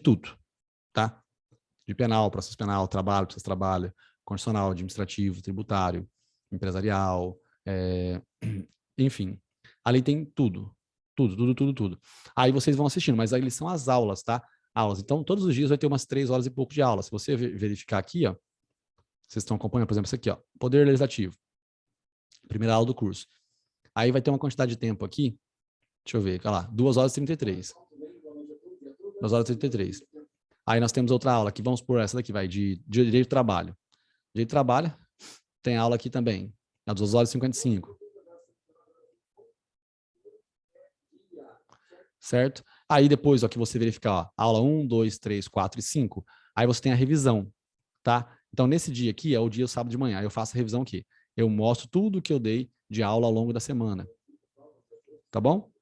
tudo, tá? De penal, processo penal, trabalho, processo trabalho, constitucional, administrativo, tributário, empresarial, enfim. Ali tem tudo. Tudo. Aí vocês vão assistindo, mas aí são as aulas, tá? Aulas. Então, todos os dias vai ter umas 3 horas e pouco de aula. Se você verificar aqui, ó, vocês estão acompanhando, por exemplo, isso aqui, ó, Poder Legislativo. Primeira aula do curso. Aí vai ter uma quantidade de tempo aqui, deixa eu ver, olha lá, 2 horas e 33. 2 horas e 33. Aí nós temos outra aula aqui, vamos por essa daqui, vai, de Direito do Trabalho. Direito do Trabalho, tem aula aqui também, às 2 horas e 55. Certo? Aí depois, ó, que você verificar, ó, aula 1, 2, 3, 4 e 5, aí você tem a revisão, tá? Então, nesse dia aqui, é o dia sábado de manhã, eu faço a revisão aqui. Eu mostro tudo que eu dei de aula ao longo da semana. Tá bom?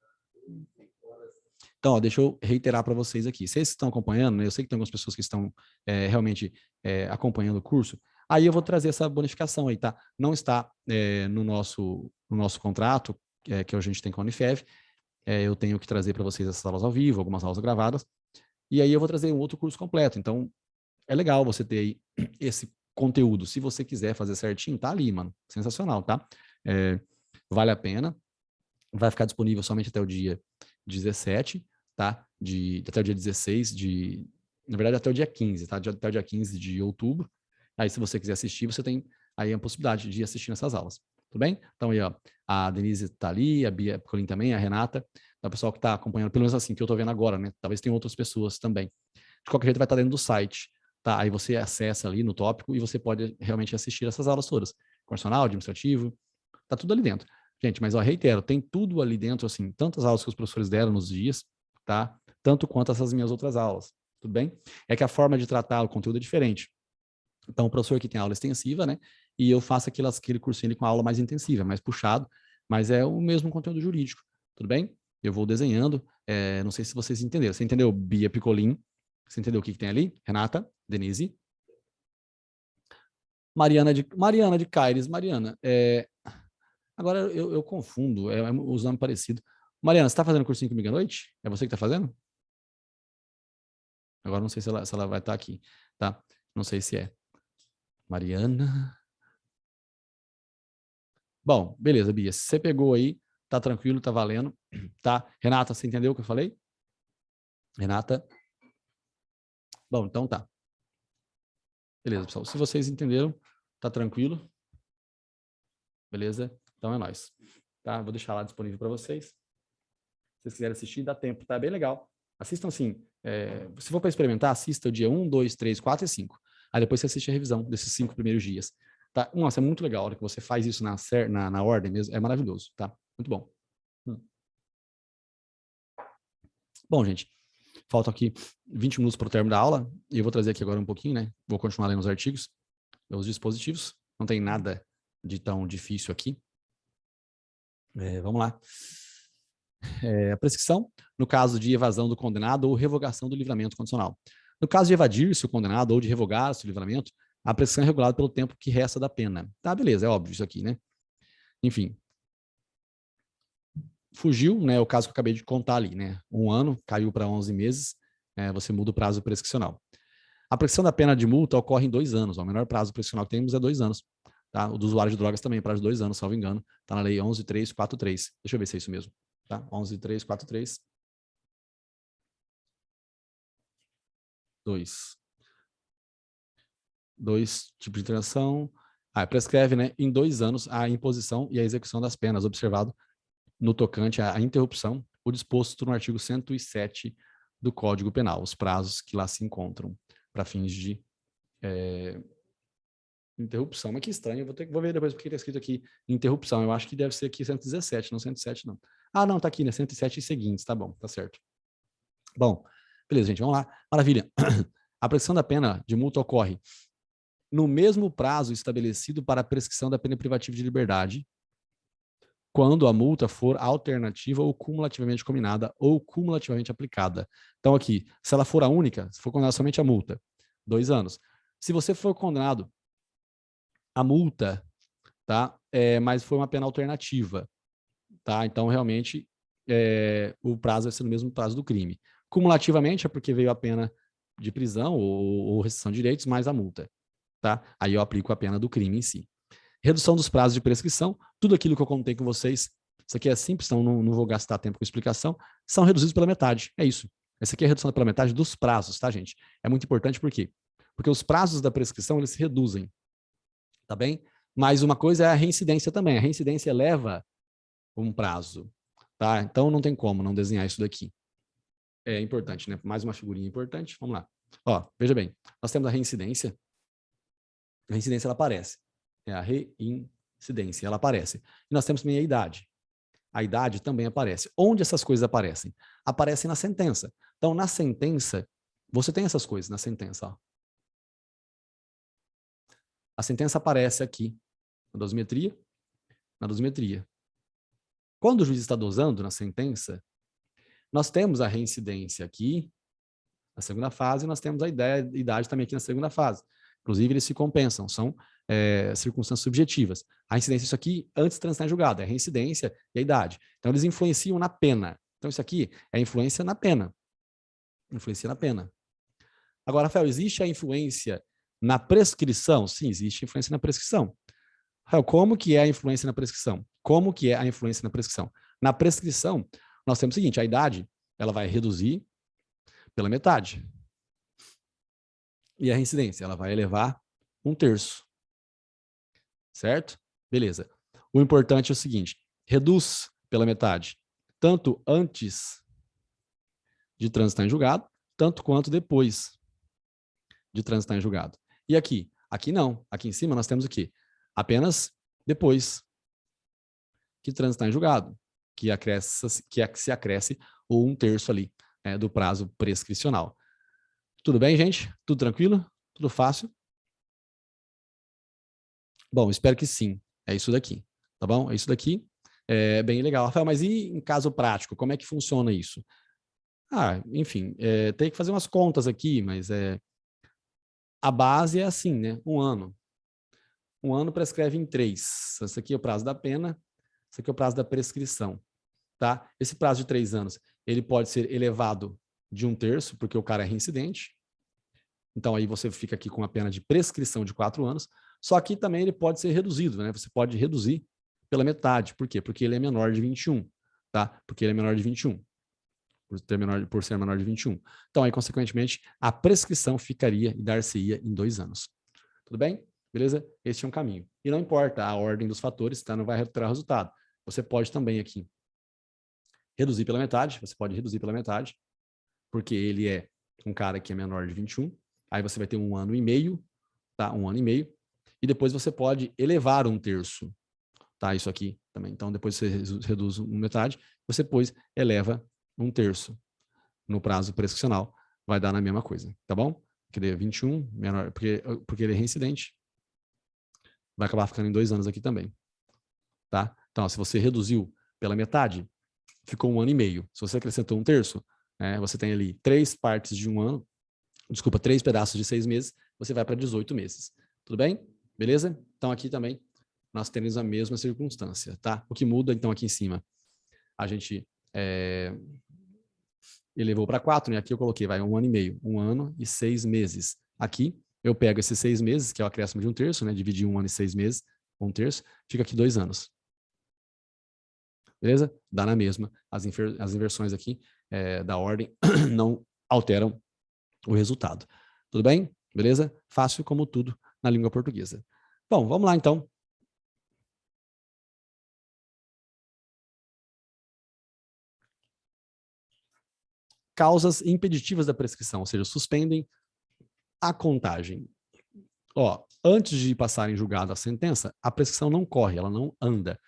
Então, ó, deixa eu reiterar para vocês aqui. Vocês estão acompanhando, né? Eu sei que tem algumas pessoas que estão realmente acompanhando o curso. Aí eu vou trazer essa bonificação aí, tá? Não está no nosso contrato que a gente tem com a Unifev. Eu tenho que trazer para vocês essas aulas ao vivo, algumas aulas gravadas. E aí eu vou trazer um outro curso completo. Então, é legal você ter aí esse conteúdo. Se você quiser fazer certinho, tá ali, mano. Sensacional, tá? Vale a pena. Vai ficar disponível somente até o dia 17, tá? Até o dia 16 na verdade, até o dia 15, tá? Até o dia 15 de outubro. Aí, se você quiser assistir, você tem aí a possibilidade de assistir nessas aulas. Tudo bem? Então, aí, ó, a Denise tá ali, a Bia Colin também, a Renata, o pessoal que tá acompanhando, pelo menos assim, que eu tô vendo agora, né? Talvez tenha outras pessoas também. De qualquer jeito, vai estar dentro do site, tá? Aí você acessa ali no tópico e você pode realmente assistir essas aulas todas. Constitucional, administrativo, tá tudo ali dentro. Gente, mas ó, reitero, tem tudo ali dentro, assim, tantas aulas que os professores deram nos dias, tá? Tanto quanto essas minhas outras aulas, tudo bem? É que a forma de tratar o conteúdo é diferente. Então, o professor aqui tem aula extensiva, né? E eu faço aquele cursinho com a aula mais intensiva, mais puxado, mas é o mesmo conteúdo jurídico, tudo bem? Eu vou desenhando, não sei se vocês entenderam. Você entendeu, Bia Picolin? Você entendeu o que tem ali? Renata, Denise? Mariana de Caires. Mariana, agora eu confundo, os nomes parecidos. Mariana, você está fazendo cursinho comigo à noite? É você que está fazendo? Agora não sei se ela vai estar aqui, tá? Não sei se é. Mariana. Bom, beleza, Bia. Você pegou aí, tá tranquilo, tá valendo, tá? Renata, você entendeu o que eu falei? Renata? Bom, então tá. Beleza, pessoal. Se vocês entenderam, tá tranquilo. Beleza? Então é nóis. Tá? Vou deixar lá disponível para vocês. Se vocês quiserem assistir, dá tempo, tá? Bem legal. Assistam assim. Se for para experimentar, assista o dia 1, 2, 3, 4 e 5. Aí depois você assiste a revisão desses 5 primeiros dias. Tá? Nossa, é muito legal. A hora que você faz isso na ordem mesmo, é maravilhoso, tá? Muito bom. Bom, gente, faltam aqui 20 minutos para o término da aula, e eu vou trazer aqui agora um pouquinho, né? Vou continuar lendo os artigos, os dispositivos. Não tem nada de tão difícil aqui. Vamos lá. A prescrição, no caso de evasão do condenado ou revogação do livramento condicional. No caso de evadir-se o condenado ou de revogar-se o livramento, a prescrição é regulada pelo tempo que resta da pena. Tá, beleza, é óbvio isso aqui, né? Enfim. Fugiu, né? O caso que eu acabei de contar ali, né? 1 ano, caiu para 11 meses, você muda o prazo prescricional. A prescrição da pena de multa ocorre em 2 anos. O menor prazo prescricional que temos é 2 anos. Tá? O do usuário de drogas também é prazo de 2 anos, salvo engano. Está na lei 11.343. Deixa eu ver se é isso mesmo. Tá? 11.343. 2 tipos de interação. Prescreve, né, em 2 anos a imposição e a execução das penas, observado no tocante à interrupção, o disposto no artigo 107 do Código Penal, os prazos que lá se encontram para fins de interrupção. Mas que estranho, vou ver depois porque está escrito aqui interrupção. Eu acho que deve ser aqui 117, não 107 não. Ah, não, tá aqui, né? 107 e seguintes, tá bom, tá certo. Bom, beleza, gente, vamos lá. Maravilha. A prescrição da pena de multa ocorre no mesmo prazo estabelecido para a prescrição da pena privativa de liberdade, quando a multa for alternativa ou cumulativamente combinada ou cumulativamente aplicada. Então, aqui, se ela for a única, se for condenada somente a multa, 2 anos. Se você for condenado a multa, tá? Mas foi uma pena alternativa, tá? Então, realmente, o prazo vai ser no mesmo prazo do crime. Cumulativamente é porque veio a pena de prisão ou restrição de direitos mais a multa, tá? Aí eu aplico a pena do crime em si. Redução dos prazos de prescrição, tudo aquilo que eu contei com vocês, isso aqui é simples, então não vou gastar tempo com explicação, são reduzidos pela metade, é isso. Essa aqui é a redução pela metade dos prazos, tá, gente? É muito importante por quê? Porque os prazos da prescrição, eles se reduzem, tá bem? Mas uma coisa é a reincidência também, a reincidência eleva um prazo, tá? Então não tem como não desenhar isso daqui. É importante, né? Mais uma figurinha importante, vamos lá. Ó, veja bem, nós temos a reincidência ela aparece. É a reincidência, ela aparece. E nós temos também a idade. A idade também aparece. Onde essas coisas aparecem? Aparecem na sentença. Então, na sentença, você tem essas coisas na sentença. Ó. A sentença aparece aqui, na dosimetria, na dosimetria. Quando o juiz está dosando na sentença, nós temos a reincidência aqui, na segunda fase, e nós temos a idade também aqui na segunda fase. Inclusive, eles se compensam, são circunstâncias subjetivas. A reincidência, isso aqui, antes de transitar em julgado, é a reincidência e a idade. Então, eles influenciam na pena. Então, isso aqui é influência na pena. Influencia na pena. Agora, Rafael, existe a influência na prescrição? Sim, existe influência na prescrição. Rafael, como que é a influência na prescrição? Como que é a influência na prescrição? Na prescrição, nós temos o seguinte, a idade, ela vai reduzir pela metade. E a reincidência, ela vai elevar 1/3. Certo? Beleza. O importante é o seguinte, reduz pela metade, tanto antes de transitar em julgado, tanto quanto depois de transitar em julgado. E aqui? Aqui não. Aqui em cima nós temos o quê? Apenas depois que transitar em julgado, que se acresce o 1/3 ali do prazo prescricional. Tudo bem, gente? Tudo tranquilo? Tudo fácil? Bom, espero que sim. É isso daqui, tá bom? É isso daqui. É bem legal. Rafael, mas e em caso prático, como é que funciona isso? Ah, enfim, tem que fazer umas contas aqui, mas a base é assim, né? 1 ano. 1 ano prescreve em 3. Esse aqui é o prazo da pena, esse aqui é o prazo da prescrição, tá? Esse prazo de 3 anos, ele pode ser elevado de 1/3, porque o cara é reincidente. Então, aí você fica aqui com a pena de prescrição de 4 anos. Só que também ele pode ser reduzido, né? Você pode reduzir pela metade. Por quê? Porque ele é menor de 21, tá? Porque ele é menor de 21. Por ser menor de 21. Então, aí, consequentemente, a prescrição ficaria e dar-se-ia em 2 anos. Tudo bem? Beleza? Este é um caminho. E não importa a ordem dos fatores, tá? Não vai alterar o resultado. Você pode também aqui reduzir pela metade. Você pode reduzir pela metade, porque ele é um cara que é menor de 21. Aí você vai ter 1 ano e meio, tá? 1 ano e meio. E depois você pode elevar 1/3, tá? Isso aqui também. Então, depois você reduz metade, você depois eleva 1/3 no prazo prescricional. Vai dar na mesma coisa, tá bom? Que daí é 21, menor, porque ele é reincidente. Vai acabar ficando em 2 anos aqui também, tá? Então, ó, se você reduziu pela metade, ficou 1 ano e meio. Se você acrescentou 1/3, você tem ali 3 partes de 1 ano, 3 pedaços de 6 meses, você vai para 18 meses. Tudo bem? Beleza? Então, aqui também nós temos a mesma circunstância, tá? O que muda, então, aqui em cima, a gente elevou para 4, né? Aqui eu coloquei, vai 1 ano e meio, 1 ano e 6 meses. Aqui, eu pego esses 6 meses, que é o acréscimo de 1/3, né? Dividir 1 ano e 6 meses, 1/3, fica aqui 2 anos. Beleza? Dá na mesma. As inversões aqui da ordem não alteram o resultado. Tudo bem? Beleza? Fácil como tudo na língua portuguesa. Bom, vamos lá então. causas impeditivas da prescrição, ou seja, suspendem a contagem. Ó, antes de passar em julgado a sentença, a prescrição não corre, ela não anda.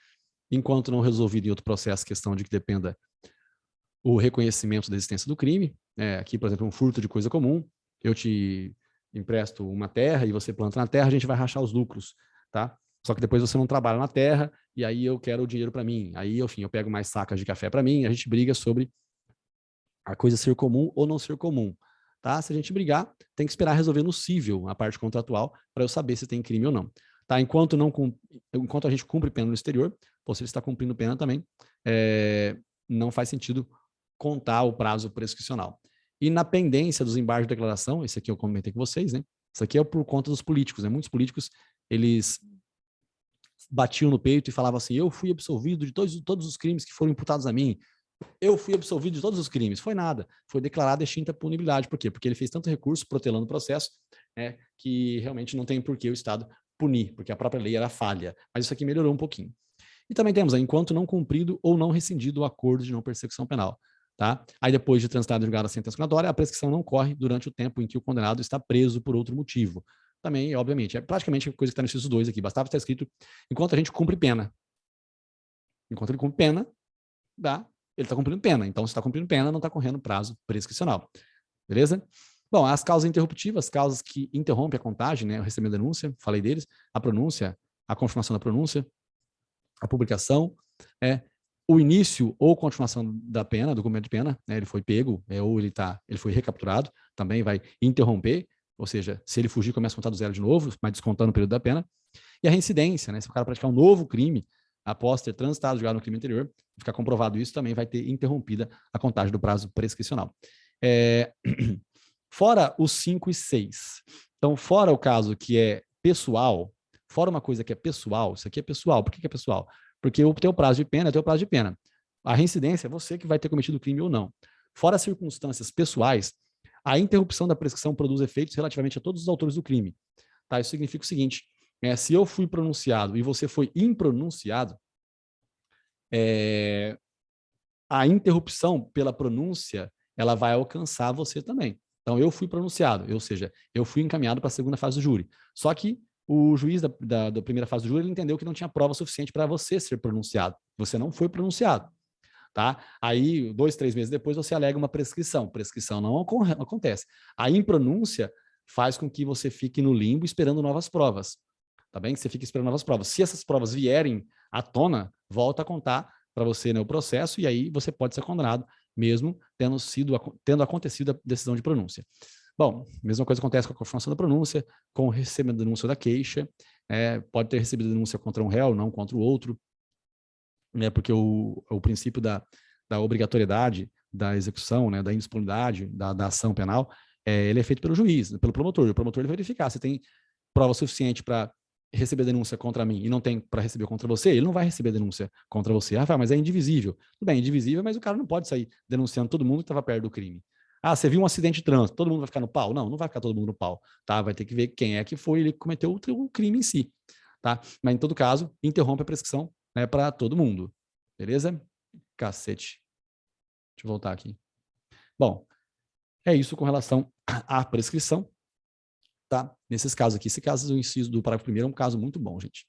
Enquanto não resolvido em outro processo questão de que dependa o reconhecimento da existência do crime, aqui, por exemplo, um furto de coisa comum, eu te empresto uma terra e você planta na terra, a gente vai rachar os lucros, tá? Só que depois você não trabalha na terra e aí eu quero o dinheiro para mim. Aí, enfim, eu pego mais sacas de café para mim, a gente briga sobre a coisa ser comum ou não ser comum, tá? Se a gente brigar, tem que esperar resolver no cível, a parte contratual, para eu saber se tem crime ou não. Tá? Enquanto a gente cumpre pena no exterior, ou se ele está cumprindo pena também, não faz sentido contar o prazo prescricional. E na pendência dos embargos de declaração, esse aqui eu comentei com vocês, né? Isso aqui é por conta dos políticos, né? Muitos políticos, eles batiam no peito e falavam assim, eu fui absolvido de todos os crimes que foram imputados a mim, eu fui absolvido de todos os crimes. Foi nada, foi declarada extinta a punibilidade. Por quê? Porque ele fez tanto recurso protelando o processo, que realmente não tem por que o Estado punir, porque a própria lei era falha. Mas isso aqui melhorou um pouquinho. E também temos, enquanto não cumprido ou não rescindido o acordo de não persecução penal. Tá? Aí depois de transitada e julgada a sentença condenatória, a prescrição não corre durante o tempo em que o condenado está preso por outro motivo. Também, obviamente, é praticamente a coisa que está no inciso 2 aqui. Bastava estar escrito, enquanto a gente cumpre pena. Enquanto ele cumpre pena, ele está cumprindo pena. Então, se está cumprindo pena, não está correndo prazo prescricional. Beleza? Bom, as causas interruptivas, causas que interrompem a contagem, né? Eu recebi a denúncia, falei deles, a pronúncia, a confirmação da pronúncia, a publicação, o início ou continuação da pena, do cumprimento de pena, né? Ele foi pego, ou ele foi recapturado, também vai interromper, ou seja, se ele fugir, começa a contar do zero de novo, mas descontando o período da pena. E a reincidência, né? Se o cara praticar um novo crime, após ter transitado julgado no crime anterior, ficar comprovado isso, também vai ter interrompida a contagem do prazo prescricional. Fora os 5 e 6. Então, fora o caso que é pessoal, fora uma coisa que é pessoal, isso aqui é pessoal. Por que é pessoal? Porque o teu prazo de pena é o teu prazo de pena. A reincidência é você que vai ter cometido o crime ou não. Fora as circunstâncias pessoais, a interrupção da prescrição produz efeitos relativamente a todos os autores do crime. Tá? Isso significa o seguinte, se eu fui pronunciado e você foi impronunciado, a interrupção pela pronúncia, ela vai alcançar você também. Então, eu fui pronunciado, ou seja, eu fui encaminhado para a segunda fase do júri. Só que o juiz da primeira fase do júri, ele entendeu que não tinha prova suficiente para você ser pronunciado. Você não foi pronunciado. Tá? Aí, 2, 3 meses depois, você alega uma prescrição. Prescrição não acontece. A impronúncia faz com que você fique no limbo esperando novas provas. Tá bem? Que você fique esperando novas provas. Se essas provas vierem à tona, volta a contar para você, né, o processo, e aí você pode ser condenado, mesmo tendo acontecido a decisão de pronúncia. Bom, mesma coisa acontece com a confirmação da pronúncia, com o recebimento da denúncia da queixa, pode ter recebido denúncia contra um réu, não contra o outro, né, porque o princípio da obrigatoriedade da execução, né, da indisponibilidade da ação penal, ele é feito pelo juiz, pelo promotor. O promotor ele vai verificar se tem prova suficiente para receber denúncia contra mim e não tem para receber contra você, ele não vai receber denúncia contra você. Rafael, mas é indivisível. Tudo bem, indivisível, mas o cara não pode sair denunciando todo mundo que estava perto do crime. Ah, você viu um acidente de trânsito, todo mundo vai ficar no pau? Não, não vai ficar todo mundo no pau, tá? Vai ter que ver quem é que foi ele que cometeu o crime em si, tá? Mas em todo caso, interrompe a prescrição, né, para todo mundo. Beleza? Cacete. Deixa eu voltar aqui. Bom, é isso com relação à prescrição. Tá? Nesses casos aqui, esse caso do inciso do parágrafo 1º é um caso muito bom, gente.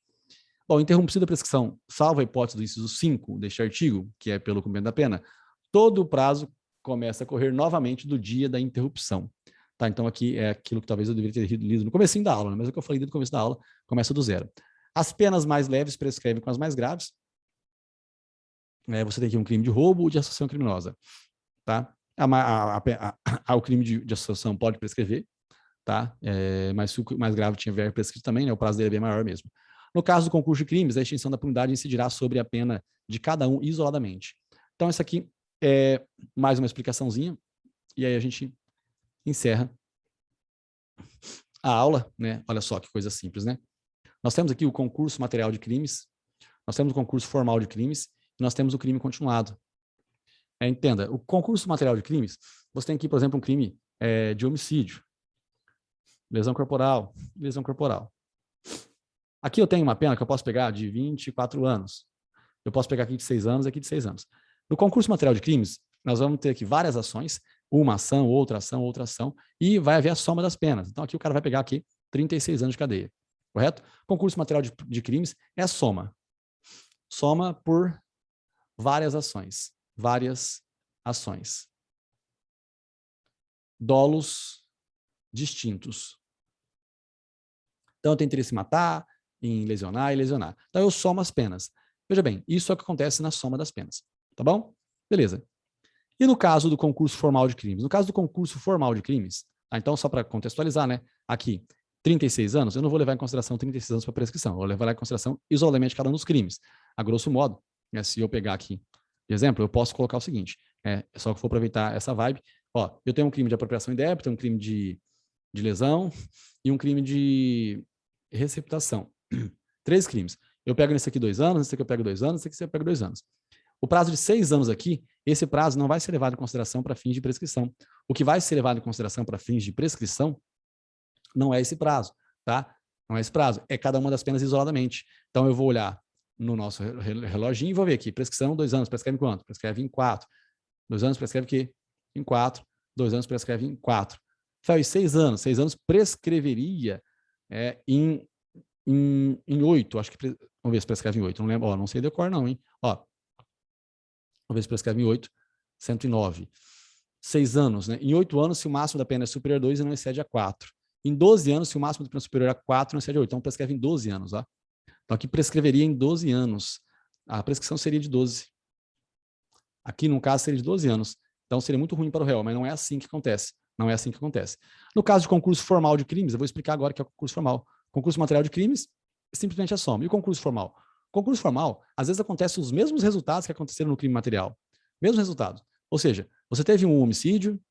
Bom, interrompida a prescrição, salvo a hipótese do inciso 5 deste artigo, que é pelo cumprimento da pena, todo o prazo começa a correr novamente do dia da interrupção. Tá? Então aqui é aquilo que talvez eu deveria ter lido no comecinho da aula, né? Mas o que eu falei desde o começo da aula, começa do zero. As penas mais leves prescrevem com as mais graves. Você tem aqui um crime de roubo ou de associação criminosa. Tá? O crime de associação pode prescrever, tá? Mas se o mais grave tiver prescrito também, né, o prazo dele é bem maior mesmo. No caso do concurso de crimes, a extinção da punidade incidirá sobre a pena de cada um isoladamente. Então, isso aqui é mais uma explicaçãozinha, e aí a gente encerra a aula, né? Olha só que coisa simples, né? Nós temos aqui o concurso material de crimes, nós temos o concurso formal de crimes, e nós temos o crime continuado. Entenda, o concurso material de crimes, você tem aqui, por exemplo, um crime de homicídio, lesão corporal, lesão corporal. Aqui eu tenho uma pena que eu posso pegar de 24 anos. Eu posso pegar aqui de 6 anos e aqui de 6 anos. No concurso material de crimes, nós vamos ter aqui várias ações. uma ação, outra ação, e vai haver a soma das penas. Então, aqui o cara vai pegar aqui 36 anos de cadeia, correto? Concurso material de crimes é a soma. Soma por várias ações. Dolos distintos. Então, eu tenho interesse em matar, em lesionar e lesionar. Então, eu somo as penas. Veja bem, isso é o que acontece na soma das penas. Tá bom? Beleza. E no caso do concurso formal de crimes? No caso do concurso formal de crimes, então, só para contextualizar, né? Aqui, 36 anos, eu não vou levar em consideração 36 anos para prescrição, eu vou levar em consideração isoladamente cada um dos crimes. A grosso modo, se eu pegar aqui de exemplo, eu posso colocar o seguinte, só que eu vou aproveitar essa vibe. Ó, eu tenho um crime de apropriação indébita, um crime de lesão e um crime de receptação. 3 crimes. Eu pego nesse aqui 2 anos, nesse aqui eu pego 2 anos, nesse aqui eu pego 2 anos. O prazo de 6 anos aqui, esse prazo não vai ser levado em consideração para fins de prescrição. O que vai ser levado em consideração para fins de prescrição não é esse prazo, tá? Não é esse prazo, é cada uma das penas isoladamente. Então, eu vou olhar no nosso reloginho e vou ver aqui, prescrição 2 anos, prescreve em quanto? Prescreve em 4. 2 anos prescreve o quê? Em 4. 2 anos prescreve em 4. Foi 6 anos. 6 anos prescreveria em 8. Acho que, vamos ver se prescreve em 8. Não lembro, ó, não sei decor não, hein? Ó, vamos ver se prescreve em 8. 109. 6 anos, né? Em 8 anos, se o máximo da pena é superior a 2 e não excede a 4. Em 12 anos, se o máximo da pena é superior a 4 não excede a 8. Então, prescreve em 12 anos, ó. Então, aqui prescreveria em 12 anos. A prescrição seria de 12. Aqui, no caso, seria de 12 anos. Então, seria muito ruim para o réu, mas não é assim que acontece. Não é assim que acontece. No caso de concurso formal de crimes, eu vou explicar agora o que é o concurso formal. Concurso material de crimes, simplesmente a soma. E o concurso formal? Concurso formal, às vezes acontecem os mesmos resultados que aconteceram no crime material. Mesmos resultados. Ou seja, você teve um homicídio,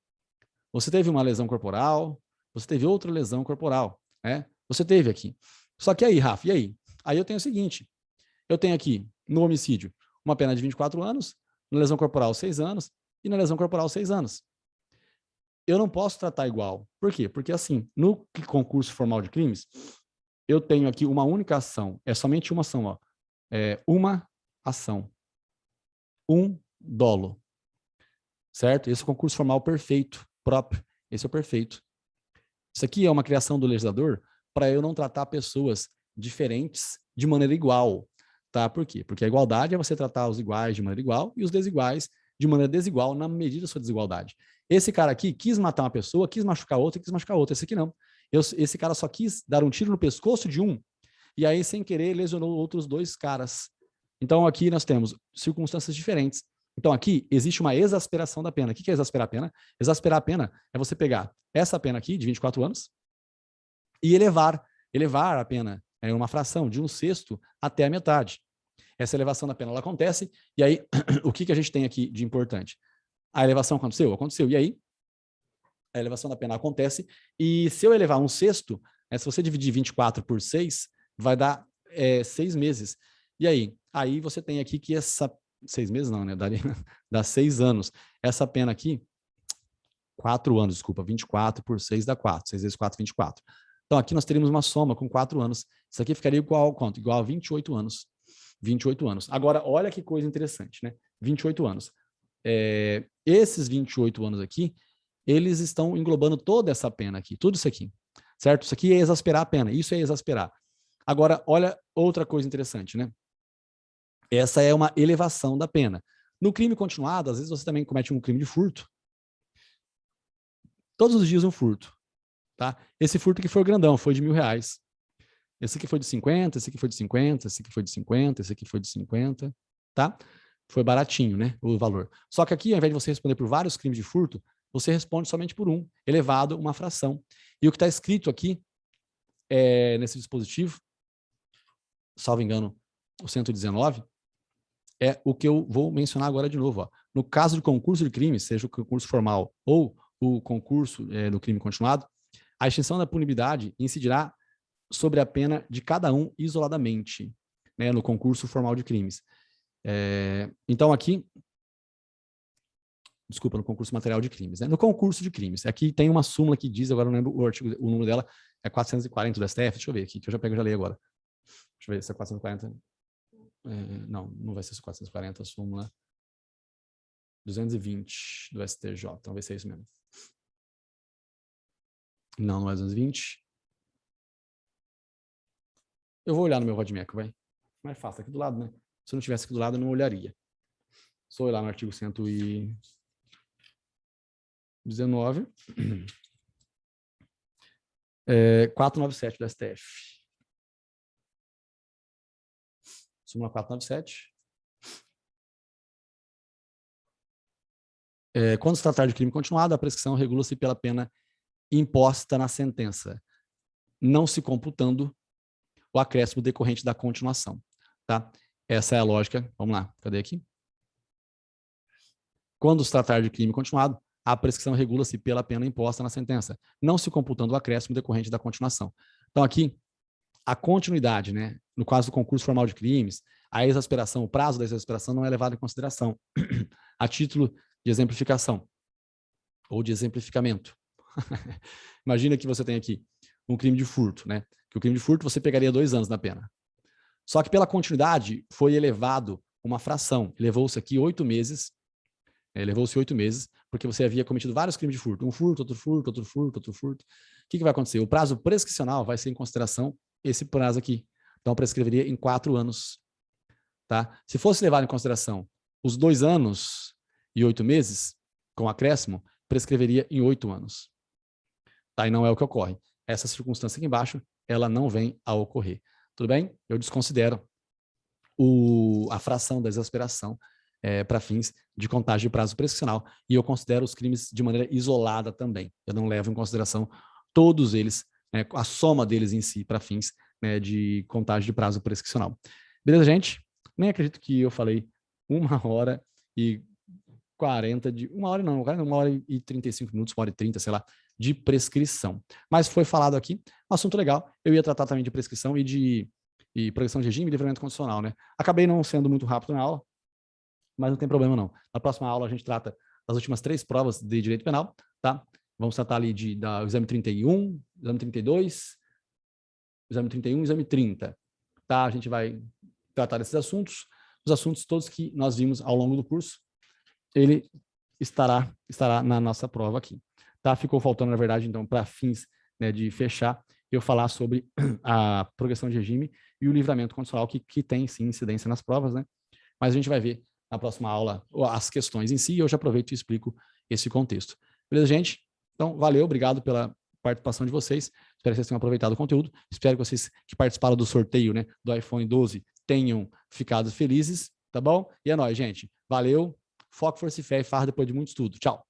você teve uma lesão corporal, você teve outra lesão corporal, né? Você teve aqui. Só que aí, Rafa, e aí? Aí eu tenho o seguinte, eu tenho aqui, no homicídio, uma pena de 24 anos, na lesão corporal 6 anos, e na lesão corporal 6 anos. Eu não posso tratar igual. Por quê? Porque assim, no concurso formal de crimes, eu tenho aqui uma única ação, é somente uma ação, ó. Uma ação. Um dolo. Certo? Esse é o concurso formal perfeito, próprio. Esse é o perfeito. Isso aqui é uma criação do legislador para eu não tratar pessoas diferentes de maneira igual. Tá? Por quê? Porque a igualdade é você tratar os iguais de maneira igual e os desiguais de maneira desigual na medida da sua desigualdade. Esse cara aqui quis matar uma pessoa, quis machucar outra, quis machucar outra. Esse aqui não. Esse cara só quis dar um tiro no pescoço de um e aí, sem querer, lesionou outros 2 caras. Então, aqui nós temos circunstâncias diferentes. Então, aqui existe uma exasperação da pena. O que é exasperar a pena? Exasperar a pena é você pegar essa pena aqui, de 24 anos, e elevar a pena em uma fração de 1/6 até a metade. Essa elevação da pena ela acontece, e aí, o que a gente tem aqui de importante? A elevação aconteceu? Aconteceu. E aí, a elevação da pena acontece, e se eu elevar 1/6, se você dividir 24 por 6, vai dar 6 meses. E aí? Aí você tem aqui que essa... 6 meses não, né? Dá 6 anos. Essa pena aqui, 4 anos, desculpa, 24 por 6 dá 4. 6 vezes 4, 24. Então, aqui nós teríamos uma soma com 4 anos. Isso aqui ficaria igual a quanto? Igual a 28 anos. 28 anos. Agora, olha que coisa interessante, né? 28 anos. Esses 28 anos aqui, eles estão englobando toda essa pena aqui, tudo isso aqui, certo? Isso aqui é exasperar a pena, isso é exasperar. Agora, olha outra coisa interessante, né? Essa é uma elevação da pena. No crime continuado, às vezes você também comete um crime de furto. Todos os dias um furto, tá? Esse furto aqui foi grandão, foi de R$1.000. Esse aqui foi de 50, esse aqui foi de 50, esse aqui foi de 50, esse aqui foi de 50, tá? Foi baratinho, né, o valor. Só que aqui, ao invés de você responder por vários crimes de furto, você responde somente por um, elevado uma fração. E o que está escrito aqui, nesse dispositivo, salvo engano, o 119, é o que eu vou mencionar agora de novo. Ó. No caso de concurso de crime, seja o concurso formal ou o concurso do crime continuado, a extinção da punibilidade incidirá sobre a pena de cada um isoladamente, né, no concurso formal de crimes. Então, aqui, desculpa, no concurso material de crimes, né? No concurso de crimes, aqui tem uma súmula que diz, agora não lembro o artigo, o número dela é 440 do STF, deixa eu ver aqui, que eu já pego e já leio agora. Deixa eu ver se é 440. Não vai ser 440 a súmula. 220 do STJ. Então, vai ser isso mesmo. Não, não é 220. Eu vou olhar no meu Vademeco, vai. Mais fácil, aqui do lado, né? Se eu não tivesse aqui do lado, eu não olharia. Só olhar no artigo 119. 497 do STF. Súmula 497. Quando se tratar de crime continuado, a prescrição regula-se pela pena imposta na sentença, não se computando o acréscimo decorrente da continuação. Tá? Essa é a lógica. Vamos lá, cadê aqui? Quando se tratar de crime continuado, a prescrição regula-se pela pena imposta na sentença, não se computando o acréscimo decorrente da continuação. Então, aqui, a continuidade, né? No caso do concurso formal de crimes, a exasperação, o prazo da exasperação não é levado em consideração, a título de exemplificação ou de exemplificamento. Imagina que você tem aqui um crime de furto, né? Que o crime de furto você pegaria 2 anos na pena. Só que pela continuidade foi elevado uma fração, elevou-se aqui 8 meses, levou-se 8 meses, porque você havia cometido vários crimes de furto, um furto, outro furto, outro furto, outro furto. O que vai acontecer? O prazo prescricional vai ser em consideração esse prazo aqui. Então, prescreveria em 4 anos. Tá? Se fosse levado em consideração os 2 anos e 8 meses, com acréscimo, prescreveria em 8 anos. Tá? E não é o que ocorre. Essa circunstância aqui embaixo, ela não vem a ocorrer. Tudo bem? Eu desconsidero a fração da exasperação para fins de contagem de prazo prescricional e eu considero os crimes de maneira isolada também. Eu não levo em consideração todos eles, a soma deles em si, para fins de contagem de prazo prescricional. Beleza, gente? Nem acredito que eu falei 1h40 de... 1 hora não, 1h35 minutos, 1h30, sei lá, de prescrição. Mas foi falado aqui, um assunto legal. Eu ia tratar também de prescrição e progressão de regime e livramento condicional, né? Acabei não sendo muito rápido na aula, mas não tem problema não. Na próxima aula a gente trata das últimas 3 provas de direito penal, tá? Vamos tratar ali do exame 31, exame 32, exame 31 e exame 30, tá? A gente vai tratar desses assuntos, os assuntos todos que nós vimos ao longo do curso, ele estará na nossa prova aqui, tá? Ficou faltando, na verdade, então, para fins de fechar, eu falar sobre a progressão de regime e o livramento condicional, que tem, sim, incidência nas provas, né? Mas a gente vai ver na próxima aula as questões em si, e eu já aproveito e explico esse contexto. Beleza, gente? Então, valeu, obrigado pela participação de vocês. Espero que vocês tenham aproveitado o conteúdo. Espero que vocês que participaram do sorteio, né, do iPhone 12 tenham ficado felizes, tá bom? E é nóis, gente. Valeu. Foco, força e fé e farra depois de muito estudo. Tchau.